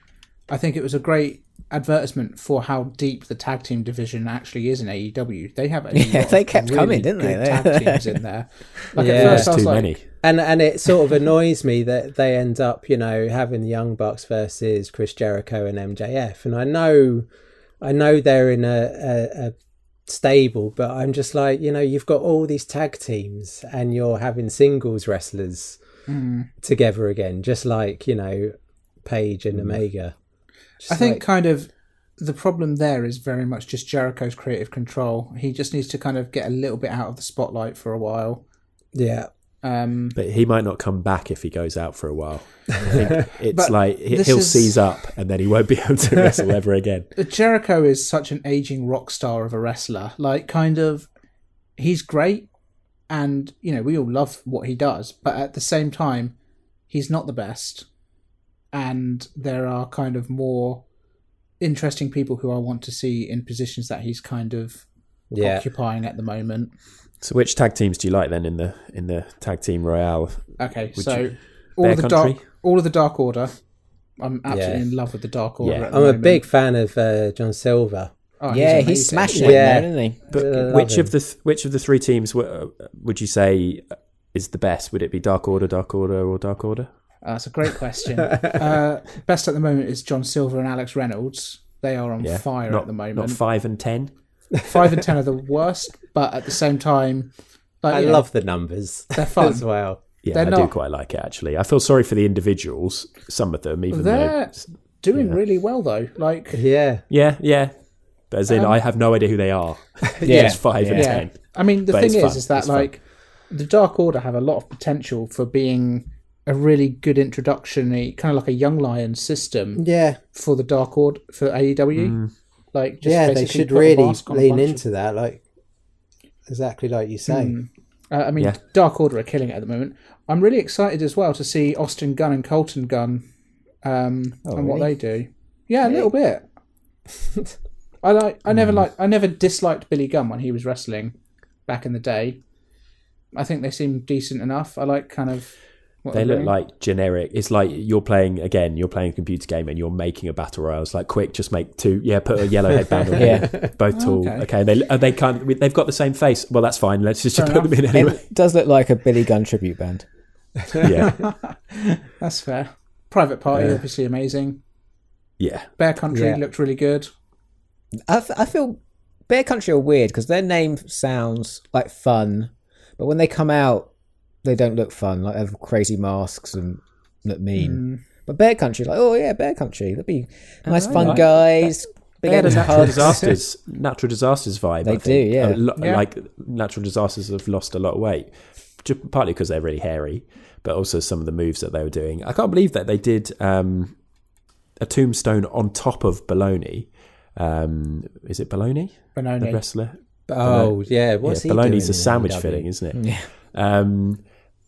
Speaker 5: I think it was a great advertisement for how deep the tag team division actually is in AEW. They have
Speaker 6: they kept coming, didn't they?
Speaker 5: good tag teams in there. Like,
Speaker 4: Yeah.
Speaker 5: at first I was
Speaker 3: too
Speaker 5: like,
Speaker 3: many.
Speaker 4: And it sort of annoys me that they end up, you know, having the Young Bucks versus Chris Jericho and MJF. And I know they're in a stable, but I'm just like, you know, you've got all these tag teams and you're having singles wrestlers together again, just like, you know, Paige and Omega.
Speaker 5: I think kind of the problem there is very much just Jericho's creative control. He just needs to kind of get a little bit out of the spotlight for a while.
Speaker 4: Yeah.
Speaker 3: But he might not come back if he goes out for a while. I think it's
Speaker 5: But
Speaker 3: like he'll seize up and then he won't be able to wrestle ever again.
Speaker 5: Jericho is such an aging rock star of a wrestler. Like, kind of, he's great, and, you know, we all love what he does, but at the same time, he's not the best. And there are kind of more interesting people who I want to see in positions that he's kind of occupying at the moment.
Speaker 3: So which tag teams do you like then in the tag team royale?
Speaker 5: Okay,
Speaker 3: Would
Speaker 5: so
Speaker 3: you-
Speaker 5: all of the
Speaker 3: Country?
Speaker 5: Dark Order. I'm absolutely in love with the Dark Order.
Speaker 3: Yeah.
Speaker 5: At the
Speaker 4: I'm a
Speaker 5: moment.
Speaker 4: big fan of John Silver.
Speaker 5: Oh,
Speaker 6: Yeah,
Speaker 5: amazing.
Speaker 6: he's smashing it
Speaker 4: Yeah.
Speaker 6: there, isn't he?
Speaker 3: But
Speaker 4: Love
Speaker 3: which
Speaker 4: him.
Speaker 3: of the 3 teams would you say is the best? Would it be Dark Order, or Dark Order?
Speaker 5: That's a great question. Best at the moment is John Silver and Alex Reynolds. They are on fire at the moment.
Speaker 3: Not 5 and 10.
Speaker 5: 5 and 10 are the worst, but at the same time, like,
Speaker 4: I
Speaker 5: you know,
Speaker 4: love the numbers.
Speaker 5: they're fun.
Speaker 4: as well.
Speaker 3: Yeah,
Speaker 5: They're
Speaker 3: I do
Speaker 5: not-
Speaker 3: quite like it actually. I feel sorry for the individuals, some of them, even
Speaker 5: They're doing really well though. Like,
Speaker 4: Yeah.
Speaker 3: yeah. But as in, I have no idea who they are.
Speaker 6: Yeah.
Speaker 3: It's 5 and 10.
Speaker 5: I mean, the
Speaker 3: But
Speaker 5: thing
Speaker 3: it's fun.
Speaker 5: is that
Speaker 3: It's fun.
Speaker 5: like the Dark Order have a lot of potential for being a really good introduction, kind of like a Young Lions system
Speaker 4: Yeah.
Speaker 5: for the Dark Order for AEW. Like, just
Speaker 4: They
Speaker 5: basically
Speaker 4: should
Speaker 5: put a
Speaker 4: really
Speaker 5: mask on a
Speaker 4: lean
Speaker 5: bunch of-
Speaker 4: into that, like exactly like you say.
Speaker 5: I mean, Dark Order are killing it at the moment. I'm really excited as well to see Austin Gunn and Colton Gunn and what
Speaker 6: really?
Speaker 5: they do. Yeah, a little bit. I never disliked Billy Gunn when he was wrestling back in the day. I think they seem decent enough. I like kind of what
Speaker 3: They
Speaker 5: they're
Speaker 3: look
Speaker 5: doing.
Speaker 3: like generic. It's like you're playing a computer game and you're making a battle royale. It's like, quick, just make 2. Yeah, put a yellow headband on.
Speaker 6: Yeah.
Speaker 3: Both tall. Okay, they can't. They've got the same face. Well, that's fine. Let's just put them in anyway.
Speaker 6: It does look like a Billy Gunn tribute band.
Speaker 3: Yeah,
Speaker 5: That's fair. Private Party, obviously amazing.
Speaker 3: yeah.
Speaker 5: Bear Country looked really good.
Speaker 6: I feel Bear Country are weird because their name sounds like fun, but when they come out, they don't look fun. Like they have crazy masks and look mean. But Bear Country, like, oh yeah, Bear Country, that'd be nice, fun guys.
Speaker 3: They had a natural disasters vibe.
Speaker 6: They
Speaker 3: I think.
Speaker 6: do, yeah.
Speaker 3: Like natural disasters have lost a lot of weight, partly because they're really hairy, but also some of the moves that they were doing. I can't believe that they did a tombstone on top of Baloney. Is it Baloney?
Speaker 5: Benoni.
Speaker 3: The wrestler.
Speaker 4: Oh yeah, what's he
Speaker 3: Baloney's
Speaker 4: doing
Speaker 3: a sandwich
Speaker 4: in AEW?
Speaker 3: filling, isn't it?
Speaker 6: Yeah.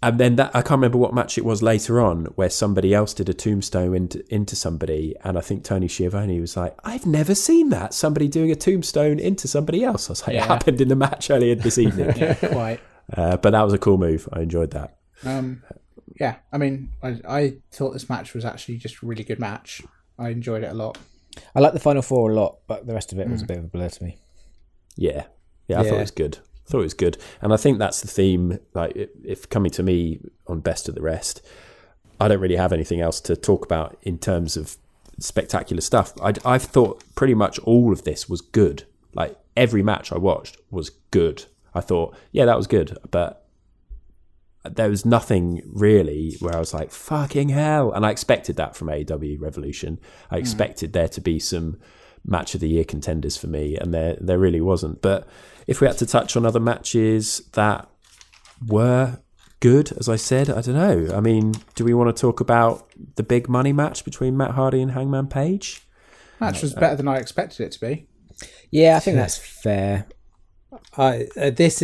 Speaker 3: And then I can't remember what match it was later on where somebody else did a tombstone into somebody, and I think Tony Schiavone was like, "I've never seen that, somebody doing a tombstone into somebody else." I was like, "It happened in the match earlier this evening."
Speaker 5: Yeah, quite.
Speaker 3: But that was a cool move. I enjoyed that.
Speaker 5: Yeah, I mean, I thought this match was actually just a really good match. I enjoyed it a lot.
Speaker 6: I like the Final Four a lot, but the rest of it was a bit of a blur to me.
Speaker 3: Yeah, I thought it was good. And I think that's the theme. Like, if coming to me on Best of the Rest, I don't really have anything else to talk about in terms of spectacular stuff. I've thought pretty much all of this was good. Like, every match I watched was good. I thought, yeah, that was good, but there was nothing really where I was like, fucking hell. And I expected that from AEW Revolution. I expected there to be some match of the year contenders for me, and there really wasn't. But if we had to touch on other matches that were good, as I said, I don't know. I mean, do we want to talk about the big money match between Matt Hardy and Hangman Page?
Speaker 5: Match was better than I expected it to be.
Speaker 6: Yeah, I think that's fair.
Speaker 4: This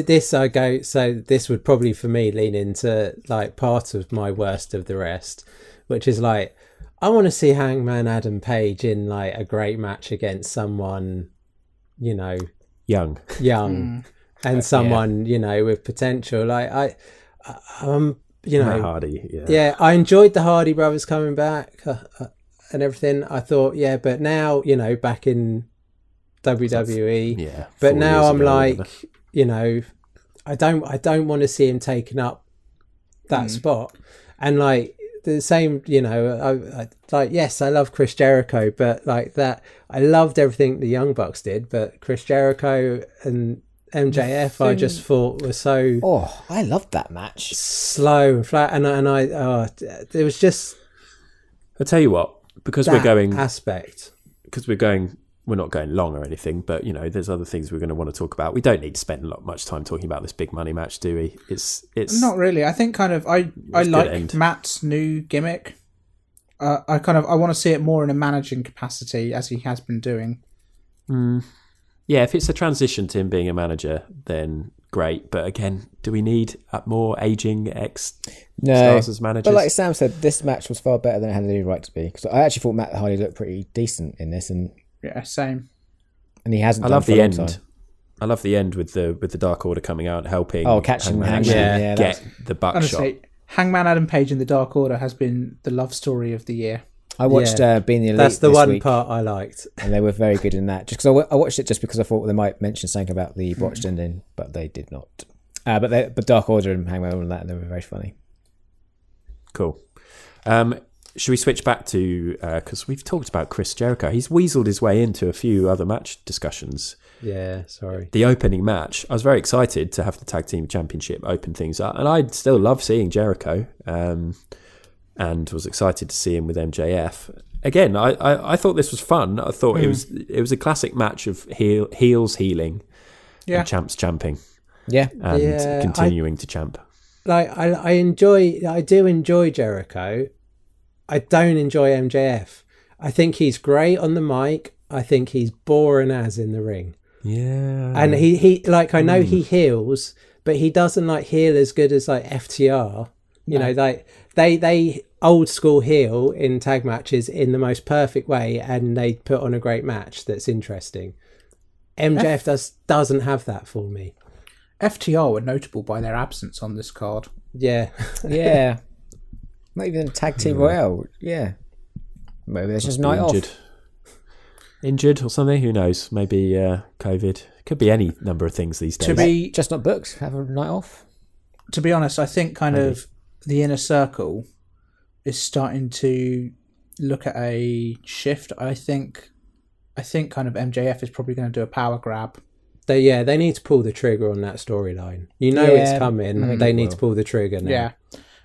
Speaker 4: would probably for me lean into like part of my worst of the rest, which is like, I want to see Hangman Adam Page in like a great match against someone, you know, young and someone, you know, with potential. Like you know,
Speaker 3: Matt Hardy,
Speaker 4: yeah, I enjoyed the Hardy brothers coming back and everything. I thought, yeah, but now, you know, back in WWE,
Speaker 3: yeah.
Speaker 4: But
Speaker 3: 4
Speaker 4: now
Speaker 3: years
Speaker 4: I'm
Speaker 3: ago,
Speaker 4: like,
Speaker 3: whatever.
Speaker 4: you know, I don't want to see him taking up that spot. And like the same, you know, I like, yes, I love Chris Jericho, but like that, I loved everything the Young Bucks did, but Chris Jericho and MJF, I just thought was so.
Speaker 6: Oh, I loved that match.
Speaker 4: Slow and flat, and it was just.
Speaker 3: I'll tell you what, because
Speaker 4: that
Speaker 3: we're going
Speaker 4: aspect.
Speaker 3: Because we're not going long or anything, but you know, there's other things we're going to want to talk about. We don't need to spend much time talking about this big money match, do we? It's
Speaker 5: not really. I think kind of I like Matt's new gimmick. I want to see it more in a managing capacity as he has been doing.
Speaker 3: Yeah, if it's a transition to him being a manager, then great. But again, do we need more aging stars as managers?
Speaker 6: But like Sam said, this match was far better than it had any right to be. Because I actually thought Matt Hardy looked pretty decent in this, and
Speaker 5: yeah, same.
Speaker 6: And he hasn't.
Speaker 3: I
Speaker 6: done
Speaker 3: love
Speaker 6: for
Speaker 3: the
Speaker 6: a long
Speaker 3: end.
Speaker 6: time.
Speaker 3: I love the end with the Dark Order coming out and helping.
Speaker 6: Oh, catching
Speaker 3: Hangman get the buckshot.
Speaker 5: Honestly, Hangman Adam Page and the Dark Order has been the love story of the year.
Speaker 6: I watched Being the Elite.
Speaker 4: That's the
Speaker 6: this
Speaker 4: one
Speaker 6: week,
Speaker 4: part I liked,
Speaker 6: and they were very good in that. Just because I watched it just because I thought they might mention something about the botched ending, but they did not. But Dark Order and Hangman and that, and they were very funny.
Speaker 3: Cool. Should we switch back to because we've talked about Chris Jericho? He's weaseled his way into a few other match discussions.
Speaker 4: Yeah, sorry.
Speaker 3: The opening match, I was very excited to have the Tag Team Championship open things up, and I still love seeing Jericho. And was excited to see him with MJF. Again, I thought this was fun. I thought it was a classic match of heels healing and champs champing.
Speaker 6: Yeah.
Speaker 3: And continuing to champ.
Speaker 4: Like I do enjoy Jericho. I don't enjoy MJF. I think he's great on the mic. I think he's boring as in the ring.
Speaker 3: Yeah.
Speaker 4: And he like, I know he heals, but he doesn't like heal as good as like FTR. You know, like they old school heel in tag matches in the most perfect way, and they put on a great match that's interesting. MJF doesn't have that for me.
Speaker 5: FTR were notable by their absence on this card.
Speaker 4: Yeah.
Speaker 6: Yeah. Not even a tag team royale. Yeah. Maybe there's just night off.
Speaker 3: Injured or something? Who knows? Maybe COVID. Could be any number of things these days.
Speaker 6: Just not booked. Have a night off.
Speaker 5: To be honest, I think of the Inner Circle is starting to look at a shift. I think kind of MJF is probably going to do a power grab.
Speaker 4: They need to pull the trigger on that storyline. You know it's coming. They need to pull the trigger now.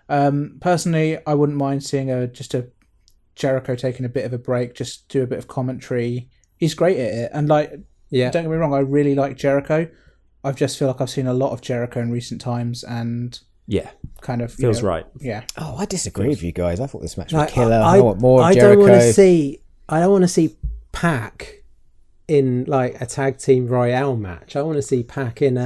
Speaker 5: Yeah. Personally, I wouldn't mind seeing just a Jericho taking a bit of a break, just do a bit of commentary. He's great at it, and don't get me wrong, I really like Jericho. I just feel like I've seen a lot of Jericho in recent times, and kind of
Speaker 3: feels right.
Speaker 5: Yeah.
Speaker 6: Oh, I disagree with you guys. I thought this match was killer. I want more of
Speaker 4: I
Speaker 6: Jericho.
Speaker 4: I don't want to see Pac in like a tag team royale match. I want to see Pac in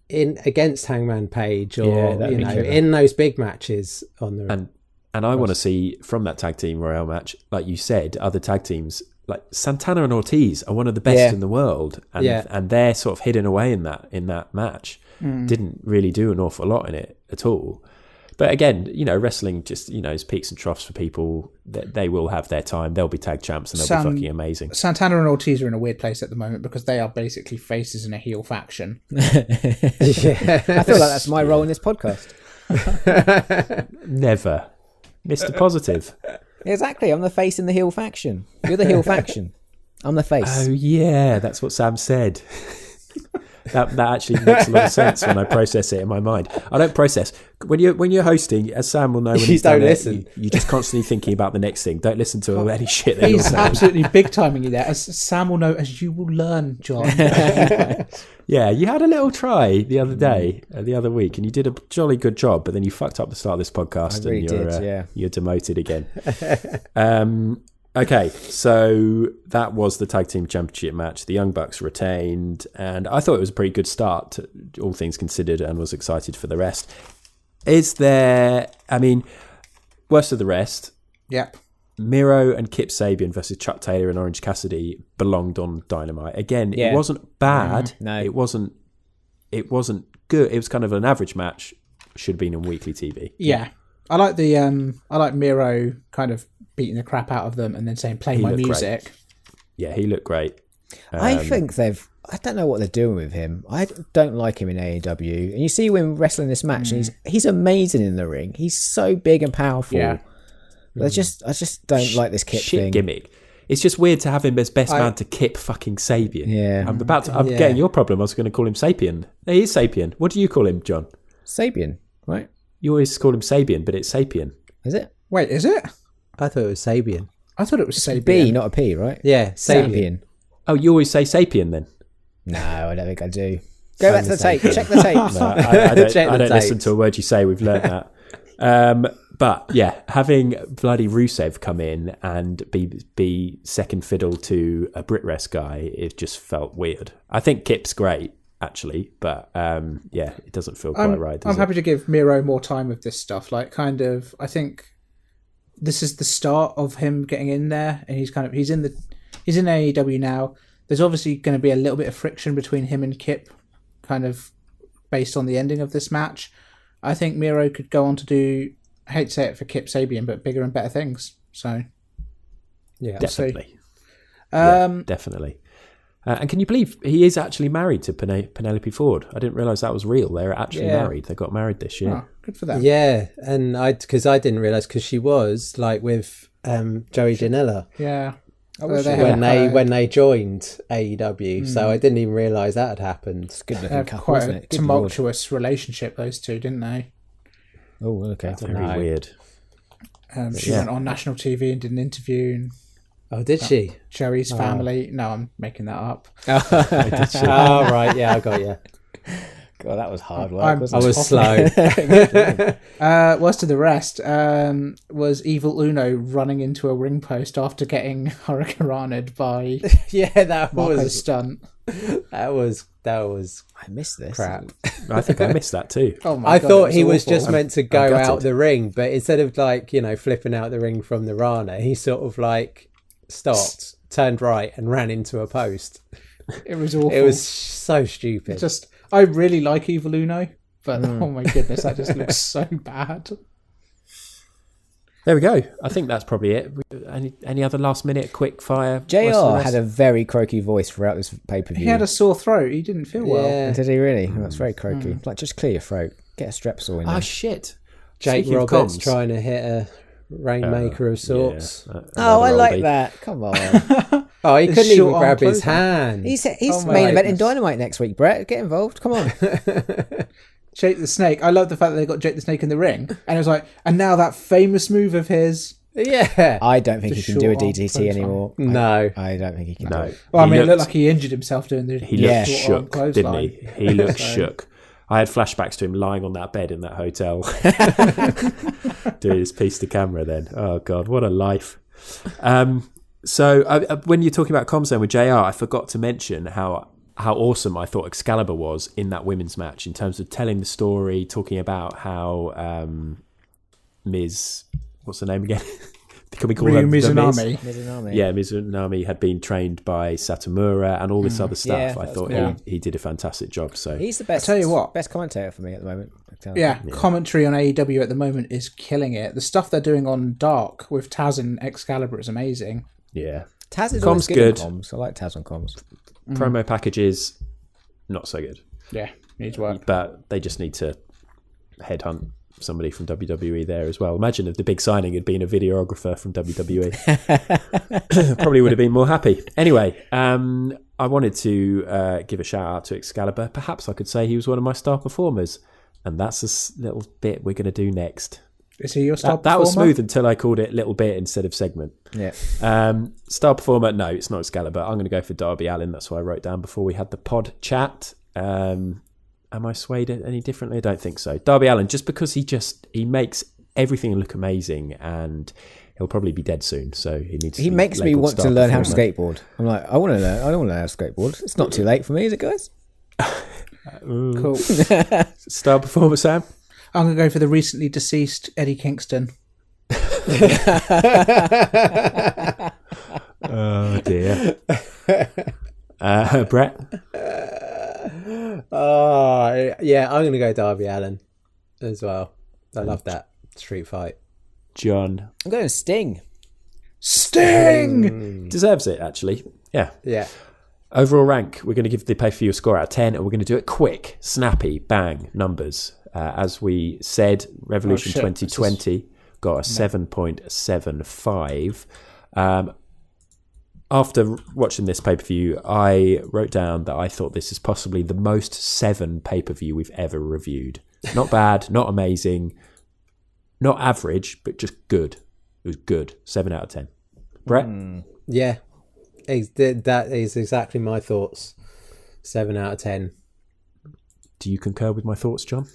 Speaker 4: in against Hangman Page or in those big matches on the
Speaker 3: and I want to see from that tag team royale match, like you said, other tag teams like Santana and Ortiz are one of the best in the world, and they're sort of hidden away in that match. Didn't really do an awful lot in it at all. But again, wrestling just, is peaks and troughs for people. They will have their time. They'll be tag champs and they'll be fucking amazing.
Speaker 5: Santana and Ortiz are in a weird place at the moment because they are basically faces in a heel faction.
Speaker 6: I feel like that's my role in this podcast.
Speaker 3: Never. Mr. Positive.
Speaker 6: Exactly. I'm the face in the heel faction. You're the heel faction. I'm the face.
Speaker 3: Oh, yeah. That's what Sam said. That actually makes a lot of sense when I process it in my mind. I don't process when you're hosting, as Sam will know. When
Speaker 4: you
Speaker 3: he's
Speaker 4: don't
Speaker 3: done
Speaker 4: listen.
Speaker 3: You're just constantly thinking about the next thing. Don't listen to any shit. That
Speaker 5: He's absolutely big timing you there, as Sam will know, as you will learn, John.
Speaker 3: Yeah, you had a little try the other day, the other week, and you did a jolly good job. But then you fucked up the start of this podcast, you're demoted again. Okay, so that was the Tag Team Championship match. The Young Bucks retained, and I thought it was a pretty good start, all things considered, and was excited for the rest. Worst of the rest.
Speaker 5: Yep.
Speaker 3: Miro and Kip Sabian versus Chuck Taylor and Orange Cassidy belonged on Dynamite. Again, it wasn't bad.
Speaker 6: No.
Speaker 3: It wasn't good. It was kind of an average match. Should have been on weekly TV.
Speaker 5: Yeah. I like Miro kind of beating the crap out of them and then saying, play my music.
Speaker 3: Great. Yeah, he looked great.
Speaker 6: I think I don't know what they're doing with him. I don't like him in AEW. And you see him wrestling this match, and he's amazing in the ring. He's so big and powerful.
Speaker 5: Yeah.
Speaker 6: But I just don't like this Kip thing.
Speaker 3: Gimmick. It's just weird to have him as best man to Kip fucking Sabian.
Speaker 6: Yeah.
Speaker 3: I'm getting your problem. I was going to call him Sapien. He is Sapien. What do you call him, John?
Speaker 6: Sabian, right?
Speaker 3: You always call him Sabian, but it's Sapien.
Speaker 6: Is it?
Speaker 5: Wait, is it?
Speaker 4: I thought it was Sabian.
Speaker 5: I thought it was Sabian.
Speaker 6: B, not a P, right?
Speaker 4: Yeah, Sabian.
Speaker 3: Oh, you always say Sapien then?
Speaker 6: No, I don't think I do. Go back to the tape. Check the tapes.
Speaker 3: No, I don't listen to a word you say. We've learnt that. But yeah, having bloody Rusev come in and be second fiddle to a Brit Rest guy, it just felt weird. I think Kip's great, actually, but it doesn't feel quite right.
Speaker 5: I'm happy to give Miro more time with this stuff. I think this is the start of him getting in there, and he's in AEW now. There's obviously going to be a little bit of friction between him and Kip, kind of based on the ending of this match. I think Miro could go on to do, I hate to say it for Kip Sabian, but bigger and better things. So,
Speaker 4: yeah,
Speaker 3: definitely. Definitely. And can you believe he is actually married to Penelope Ford? I didn't realise that was real. They're actually married. They got married this year.
Speaker 5: Oh, good for them.
Speaker 4: Yeah, and I didn't realise, because she was with Joey Janela.
Speaker 5: Yeah.
Speaker 4: When they joined AEW, so I didn't even realise that had happened.
Speaker 6: It's a good looking couple,
Speaker 5: quite
Speaker 6: isn't
Speaker 5: a
Speaker 6: it?
Speaker 5: tumultuous relationship, those two, didn't they?
Speaker 6: Oh, okay.
Speaker 3: Very weird.
Speaker 5: She went on national TV and did an interview. And
Speaker 4: oh, did she?
Speaker 5: Joey's family. No, I'm making that up.
Speaker 3: Did she?
Speaker 4: Oh, right. Yeah, I got you.
Speaker 6: God, that was hard work.
Speaker 4: I was slow.
Speaker 5: Worst of the rest was Evil Uno running into a ring post after getting hurricaned by
Speaker 4: that
Speaker 5: Marco's
Speaker 4: was
Speaker 5: stunt.
Speaker 4: That was
Speaker 6: I missed this.
Speaker 4: crap.
Speaker 3: I think I missed that too.
Speaker 5: Oh my
Speaker 4: I
Speaker 5: God,
Speaker 4: thought
Speaker 5: it
Speaker 4: he was
Speaker 5: awful.
Speaker 4: just meant to go
Speaker 3: gutted.
Speaker 4: out the ring, but instead of flipping out the ring from the Rana, he sort of stopped, turned right, and ran into a post.
Speaker 5: It was awful.
Speaker 4: It was so stupid.
Speaker 5: just. I really like Evil Uno, but oh my goodness, that just looks so bad.
Speaker 3: There we go. I think that's probably it. Any other last minute quick fire?
Speaker 6: JR had a very croaky voice throughout this pay-per-view.
Speaker 5: He had a sore throat. He didn't feel well.
Speaker 4: Yeah.
Speaker 6: Did he really? That's very croaky. Like, just clear your throat. Get a Strepsil in there.
Speaker 3: Oh shit!
Speaker 4: Jake
Speaker 3: Speaking of
Speaker 4: Roberts
Speaker 3: comms.
Speaker 4: trying to hit a rainmaker of sorts.
Speaker 3: Yeah,
Speaker 6: Oh, I
Speaker 3: another
Speaker 6: like
Speaker 3: oldie.
Speaker 6: that. Come on.
Speaker 4: Oh, he
Speaker 5: His
Speaker 4: couldn't even
Speaker 5: short-arm
Speaker 4: grab his
Speaker 5: clothesline.
Speaker 4: hand.
Speaker 6: He's
Speaker 5: Oh my
Speaker 6: main event in
Speaker 5: goodness.
Speaker 6: Dynamite next week, Brett. Get involved. Come on.
Speaker 5: Jake the Snake. I love the fact that they got Jake the Snake in the ring, and it was like, and now that famous move of his.
Speaker 4: Yeah.
Speaker 6: I don't think
Speaker 5: The
Speaker 6: he can do a
Speaker 5: short-arm
Speaker 6: DDT
Speaker 5: clothesline.
Speaker 6: anymore.
Speaker 4: No.
Speaker 6: I don't think he can do
Speaker 3: No,
Speaker 6: it.
Speaker 5: Well, I
Speaker 3: He
Speaker 5: mean, it
Speaker 3: looked-
Speaker 5: looked like he injured himself doing the.
Speaker 3: He
Speaker 6: Yeah.
Speaker 3: looked
Speaker 5: short-arm
Speaker 3: shook, didn't he?
Speaker 5: clothesline.
Speaker 3: He looked
Speaker 5: So-
Speaker 3: shook. I had flashbacks to him lying on that bed in that hotel, doing his piece to camera. Then, oh god, what a life! So when you're talking about comms then with JR, I forgot to mention how awesome I thought Excalibur was in that women's match in terms of telling the story, talking about how Ms. What's her name again? Can we call her
Speaker 5: Ryu
Speaker 3: the Miz?
Speaker 5: Mizunami.
Speaker 6: Mizunami.
Speaker 3: Yeah, Mizunami had been trained by Satomura and all this other stuff.
Speaker 6: Yeah,
Speaker 3: I
Speaker 6: that's
Speaker 3: thought
Speaker 5: cool.
Speaker 3: he did a fantastic job. So
Speaker 6: He's the best.
Speaker 5: tell you what.
Speaker 6: Best commentator for me at the moment.
Speaker 5: Yeah, commentary on AEW at the moment is killing it. The stuff they're doing on Dark with Taz and Excalibur is amazing.
Speaker 3: yeah,
Speaker 6: Taz is
Speaker 3: Comms
Speaker 6: always
Speaker 3: good.
Speaker 6: on comms. I like Taz on comms.
Speaker 3: promo packages not so good,
Speaker 5: Yeah, needs work.
Speaker 3: but they just need to headhunt somebody from WWE there as well. Imagine if the big signing had been a videographer from WWE. Probably would have been more happy. Anyway, I wanted to give a shout out to Excalibur. Perhaps I could say he was one of my star performers, and that's a little bit we're going to do next.
Speaker 5: Is he your star
Speaker 3: That was
Speaker 5: performer?
Speaker 3: smooth until I called it little bit instead of segment.
Speaker 6: Yeah.
Speaker 3: Star performer, no, it's not Excalibur. I'm going to go for Darby Allin. That's what I wrote down before we had the pod chat. Am I swayed any differently? I don't think so. Darby Allin, just because he makes everything look amazing, and he'll probably be dead soon. So he needs.
Speaker 6: He
Speaker 3: to be
Speaker 6: makes me
Speaker 3: labelled
Speaker 6: want to
Speaker 3: star
Speaker 6: learn how to
Speaker 3: performer.
Speaker 6: skateboard. I'm like, I want to learn. I don't want to learn how to skateboard. It's not too late for me, is it, guys?
Speaker 5: Cool.
Speaker 3: Star performer, Sam.
Speaker 5: I'm going to go for the recently deceased Eddie Kingston.
Speaker 3: Oh dear. Brett.
Speaker 4: Oh, yeah, I'm going to go Darby Allin as well. I love that street fight.
Speaker 3: John
Speaker 6: I'm going Sting.
Speaker 5: Sting!
Speaker 3: deserves it actually. Yeah.
Speaker 4: Yeah.
Speaker 3: Overall rank, we're going to give the pay-per-view a score out of 10, and we're going to do it quick, snappy, bang, numbers. As we said, Revolution
Speaker 5: shit.
Speaker 3: 2020 got a 7.75. After watching this pay-per-view, I wrote down that I thought this is possibly the most 7 pay-per-view we've ever reviewed. Not bad, not amazing, not average, but just good. It was good. 7 out of 10. Brett?
Speaker 4: Yeah. That is exactly my thoughts. 7 out of 10.
Speaker 3: Do you concur with my thoughts, John?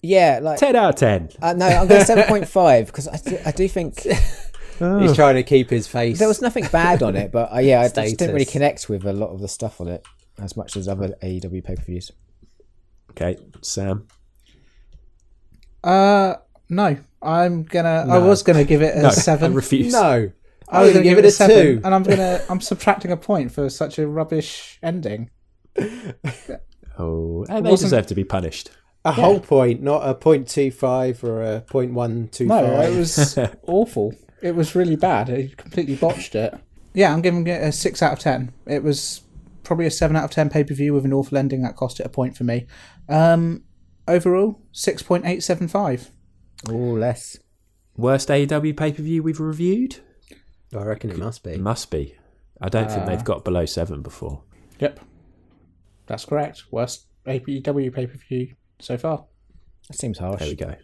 Speaker 6: Yeah, like
Speaker 3: 10 out of 10.
Speaker 6: no, I'm going 7.5 because I do think
Speaker 4: He's trying to keep his face.
Speaker 6: there was nothing bad on it, but yeah, I just
Speaker 4: Status.
Speaker 6: didn't really connect with a lot of the stuff on it as much as other AEW pay-per-views.
Speaker 3: Okay, Sam?
Speaker 5: No. I was gonna give it a
Speaker 3: No,
Speaker 5: 7.
Speaker 3: I refuse.
Speaker 4: No.
Speaker 5: I was
Speaker 4: gonna
Speaker 5: gonna give it a 7,
Speaker 4: 2.
Speaker 5: and I'm subtracting a point for such a rubbish ending.
Speaker 3: Oh, and they
Speaker 5: wasn't-
Speaker 3: deserve to be punished.
Speaker 4: A whole point, not a 0.25 or a 0.125.
Speaker 5: No, it was awful. It was really bad. He completely botched it. Yeah, I'm giving it a 6 out of 10. It was probably a 7 out of 10 pay-per-view with an awful ending that cost it a point for me. Overall, 6.875.
Speaker 6: Oh, less.
Speaker 3: Worst AEW pay-per-view we've reviewed?
Speaker 4: I reckon it must be.
Speaker 3: It must be. I don't think they've got below 7 before.
Speaker 5: Yep. That's correct. Worst AEW pay-per-view so far.
Speaker 6: That seems harsh.
Speaker 3: There we go.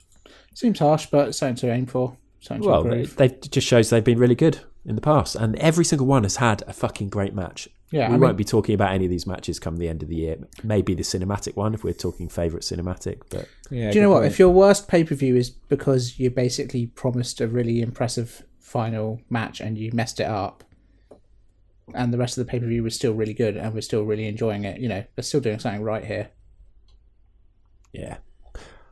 Speaker 5: Seems harsh, but it's something to aim for. Something to
Speaker 3: Well,
Speaker 5: improve.
Speaker 3: they just shows they've been really good in the past, and every single one has had a fucking great match.
Speaker 5: Yeah,
Speaker 3: we
Speaker 5: I
Speaker 3: won't
Speaker 5: mean-
Speaker 3: be talking about any of these matches come the end of the year. Maybe the cinematic one if we're talking favourite cinematic, but
Speaker 6: Yeah,
Speaker 5: Do you know
Speaker 6: good
Speaker 5: what?
Speaker 6: point.
Speaker 5: If your worst pay-per-view is because you basically promised a really impressive final match and you messed it up, and the rest of the pay-per-view was still really good, and we're still really enjoying it. They're still doing something right here.
Speaker 3: Yeah.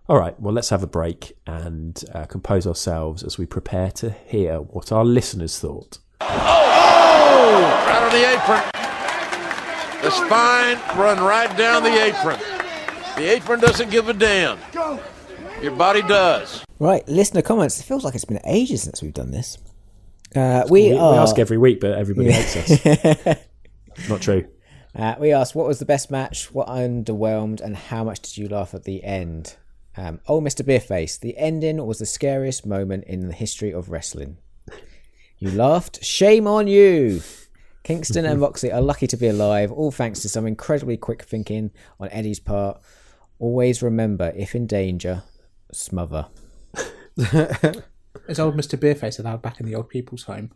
Speaker 3: All right, well, let's have a break and compose ourselves as we prepare to hear what our listeners thought.
Speaker 2: Oh! Right on the apron. The spine run right down the apron. The apron doesn't give a damn. Your body does.
Speaker 6: Right, listener comments. It feels like it's been ages since we've done this.
Speaker 3: We ask every week, but everybody hates us. Not true.
Speaker 6: We asked, what was the best match, what underwhelmed, and how much did you laugh at the end? Mr. Beerface, the ending was the scariest moment in the history of wrestling. You laughed? Shame on you! Kingston and Moxley are lucky to be alive, all thanks to some incredibly quick thinking on Eddie's part. Always remember, if in danger, smother.
Speaker 5: Is old Mr. Beerface allowed back in the old people's home?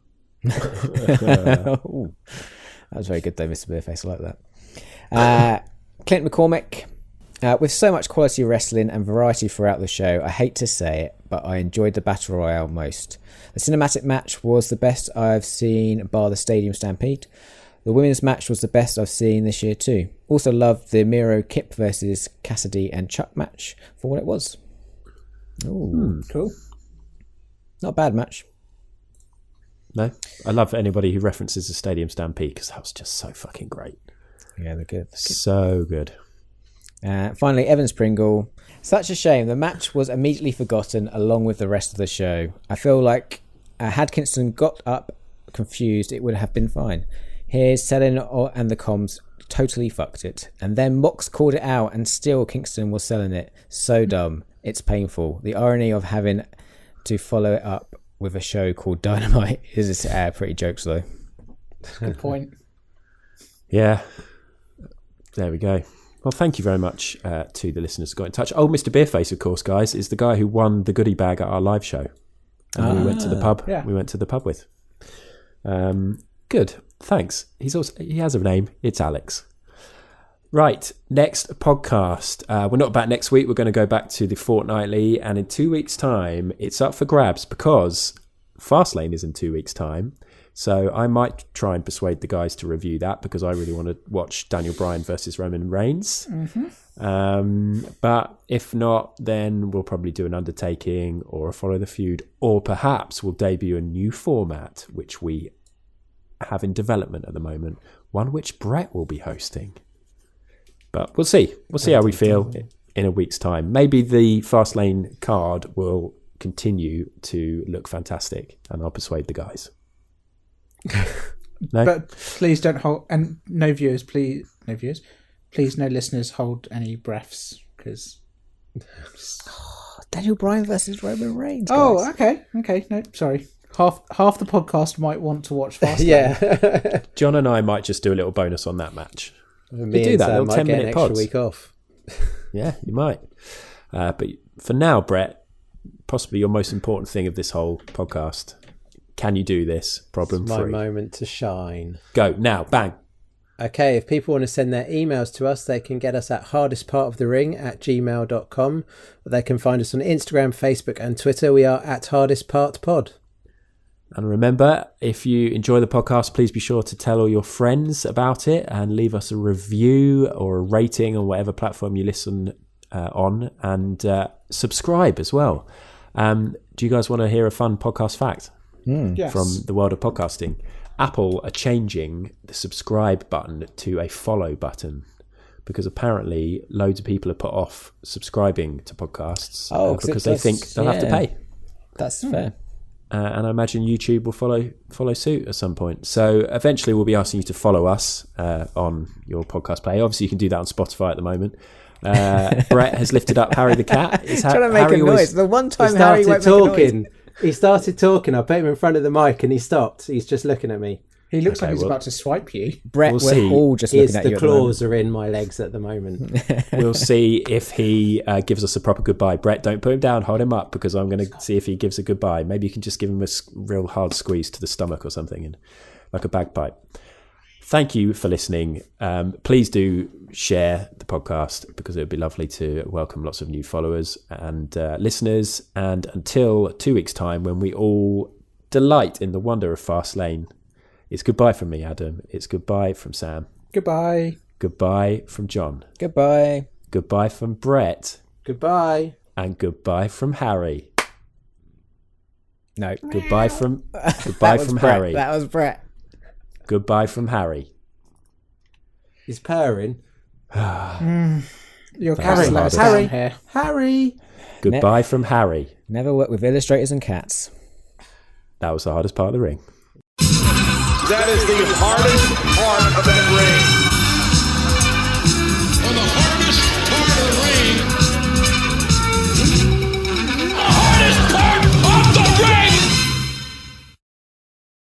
Speaker 6: Ooh, that was very good though, Mr. Beerface. I like that. Clint McCormick. With so much quality wrestling and variety throughout the show, I hate to say it, but I enjoyed the Battle Royale most. The cinematic match was the best I've seen, bar the Stadium Stampede. The women's match was the best I've seen this year too. Also loved the Miro Kip versus Cassidy and Chuck match for what it was. Ooh,
Speaker 5: Cool.
Speaker 6: not a bad match.
Speaker 3: No? I love anybody who references the Stadium Stampede because that was just so fucking great.
Speaker 6: Yeah, they're good.
Speaker 3: So good.
Speaker 6: Finally, Evans Pringle. Such a shame. The match was immediately forgotten along with the rest of the show. I feel like had Kingston got up confused, it would have been fine. Here's selling and the comms totally fucked it. And then Mox called it out and still Kingston was selling it. So dumb. It's painful. The irony of having to follow it up with a show called Dynamite is pretty jokes though.
Speaker 5: Good point.
Speaker 3: Yeah. There we go. Well, thank you very much to the listeners who got in touch. Old Mr. Beerface, of course, guys, is the guy who won the goodie bag at our live show. And we went to the pub.
Speaker 5: Yeah.
Speaker 3: We went to the pub with. Good. Thanks. He has a name. It's Alex. Right. Next podcast. We're not back next week. We're going to go back to the fortnightly. And in 2 weeks' time, it's up for grabs because Fastlane is in 2 weeks' time. So I might try and persuade the guys to review that because I really want to watch Daniel Bryan versus Roman Reigns. Mm-hmm. But if not, then we'll probably do an Undertaking or a Follow the Feud, or perhaps we'll debut a new format which we have in development at the moment, one which Brett will be hosting. But we'll see. We'll see how we feel in a week's time. Maybe the Fastlane card will continue to look fantastic and I'll persuade the guys. No?
Speaker 5: But please don't hold, and no viewers, please, no listeners hold any breaths because.
Speaker 6: Daniel Bryan versus Roman Reigns.
Speaker 5: Oh, okay, no, sorry. Half the podcast might want to watch Fastlane.
Speaker 4: Yeah.
Speaker 3: John and I might just do a little bonus on that match.
Speaker 4: Me
Speaker 3: do
Speaker 4: and
Speaker 3: that,
Speaker 4: Sam
Speaker 3: little
Speaker 4: might get
Speaker 3: 10-minute
Speaker 4: an extra
Speaker 3: pods.
Speaker 4: week off.
Speaker 3: Yeah, you might. But for now, Brett, possibly your most important thing of this whole podcast. Can you do this? Problem
Speaker 4: My
Speaker 3: free.
Speaker 4: moment to shine.
Speaker 3: Go now, bang.
Speaker 4: Okay, if people want to send their emails to us, they can get us at hardestpartofthering@gmail.com. They can find us on Instagram, Facebook and Twitter. We are at hardestpartpod.
Speaker 3: And remember, if you enjoy the podcast, please be sure to tell all your friends about it and leave us a review or a rating on whatever platform you listen on, and subscribe as well. Do you guys want to hear a fun podcast fact?
Speaker 5: Yes.
Speaker 3: From the world of podcasting? Apple are changing the subscribe button to a follow button because apparently loads of people are put off subscribing to podcasts because they think they'll have to pay.
Speaker 6: That's fair.
Speaker 3: And I imagine YouTube will follow suit at some point. So eventually we'll be asking you to follow us on your podcast player. Obviously you can do that on Spotify at the moment. Brett has lifted up Harry the cat.
Speaker 6: He's trying to make a noise. The one time Harry won't
Speaker 4: talking.
Speaker 6: Make a noise.
Speaker 4: He started talking. I put him in front of the mic and he stopped. He's just looking at me.
Speaker 5: He looks like he's about to swipe you.
Speaker 6: Brett,
Speaker 3: We'll
Speaker 6: we're
Speaker 3: see.
Speaker 6: all just looking at
Speaker 4: The
Speaker 6: you.
Speaker 4: claws are in my legs at the moment.
Speaker 3: We'll see if he gives us a proper goodbye. Brett, don't put him down. Hold him up because I'm going to see if he gives a goodbye. Maybe you can just give him a real hard squeeze to the stomach or something, and like a bagpipe. Thank you for listening. Please do share the podcast because it would be lovely to welcome lots of new followers and listeners. And until 2 weeks' time, when we all delight in the wonder of Fastlane, It's goodbye from me, Adam. It's goodbye from Sam.
Speaker 5: Goodbye.
Speaker 3: Goodbye from John.
Speaker 6: Goodbye.
Speaker 3: Goodbye from Brett.
Speaker 5: Goodbye.
Speaker 3: And goodbye from Harry.
Speaker 6: No.
Speaker 3: Goodbye from
Speaker 6: Brett.
Speaker 3: Harry.
Speaker 6: That was Brett.
Speaker 3: Goodbye from Harry.
Speaker 4: He's purring.
Speaker 5: Your
Speaker 3: That's
Speaker 5: cat let us
Speaker 3: the
Speaker 5: down
Speaker 3: hardest.
Speaker 5: here. Harry.
Speaker 3: Goodbye from Harry.
Speaker 6: Never work with illustrators and cats.
Speaker 3: That was the hardest part of the ring.
Speaker 1: That is the hardest part of that ring.
Speaker 7: For the hardest part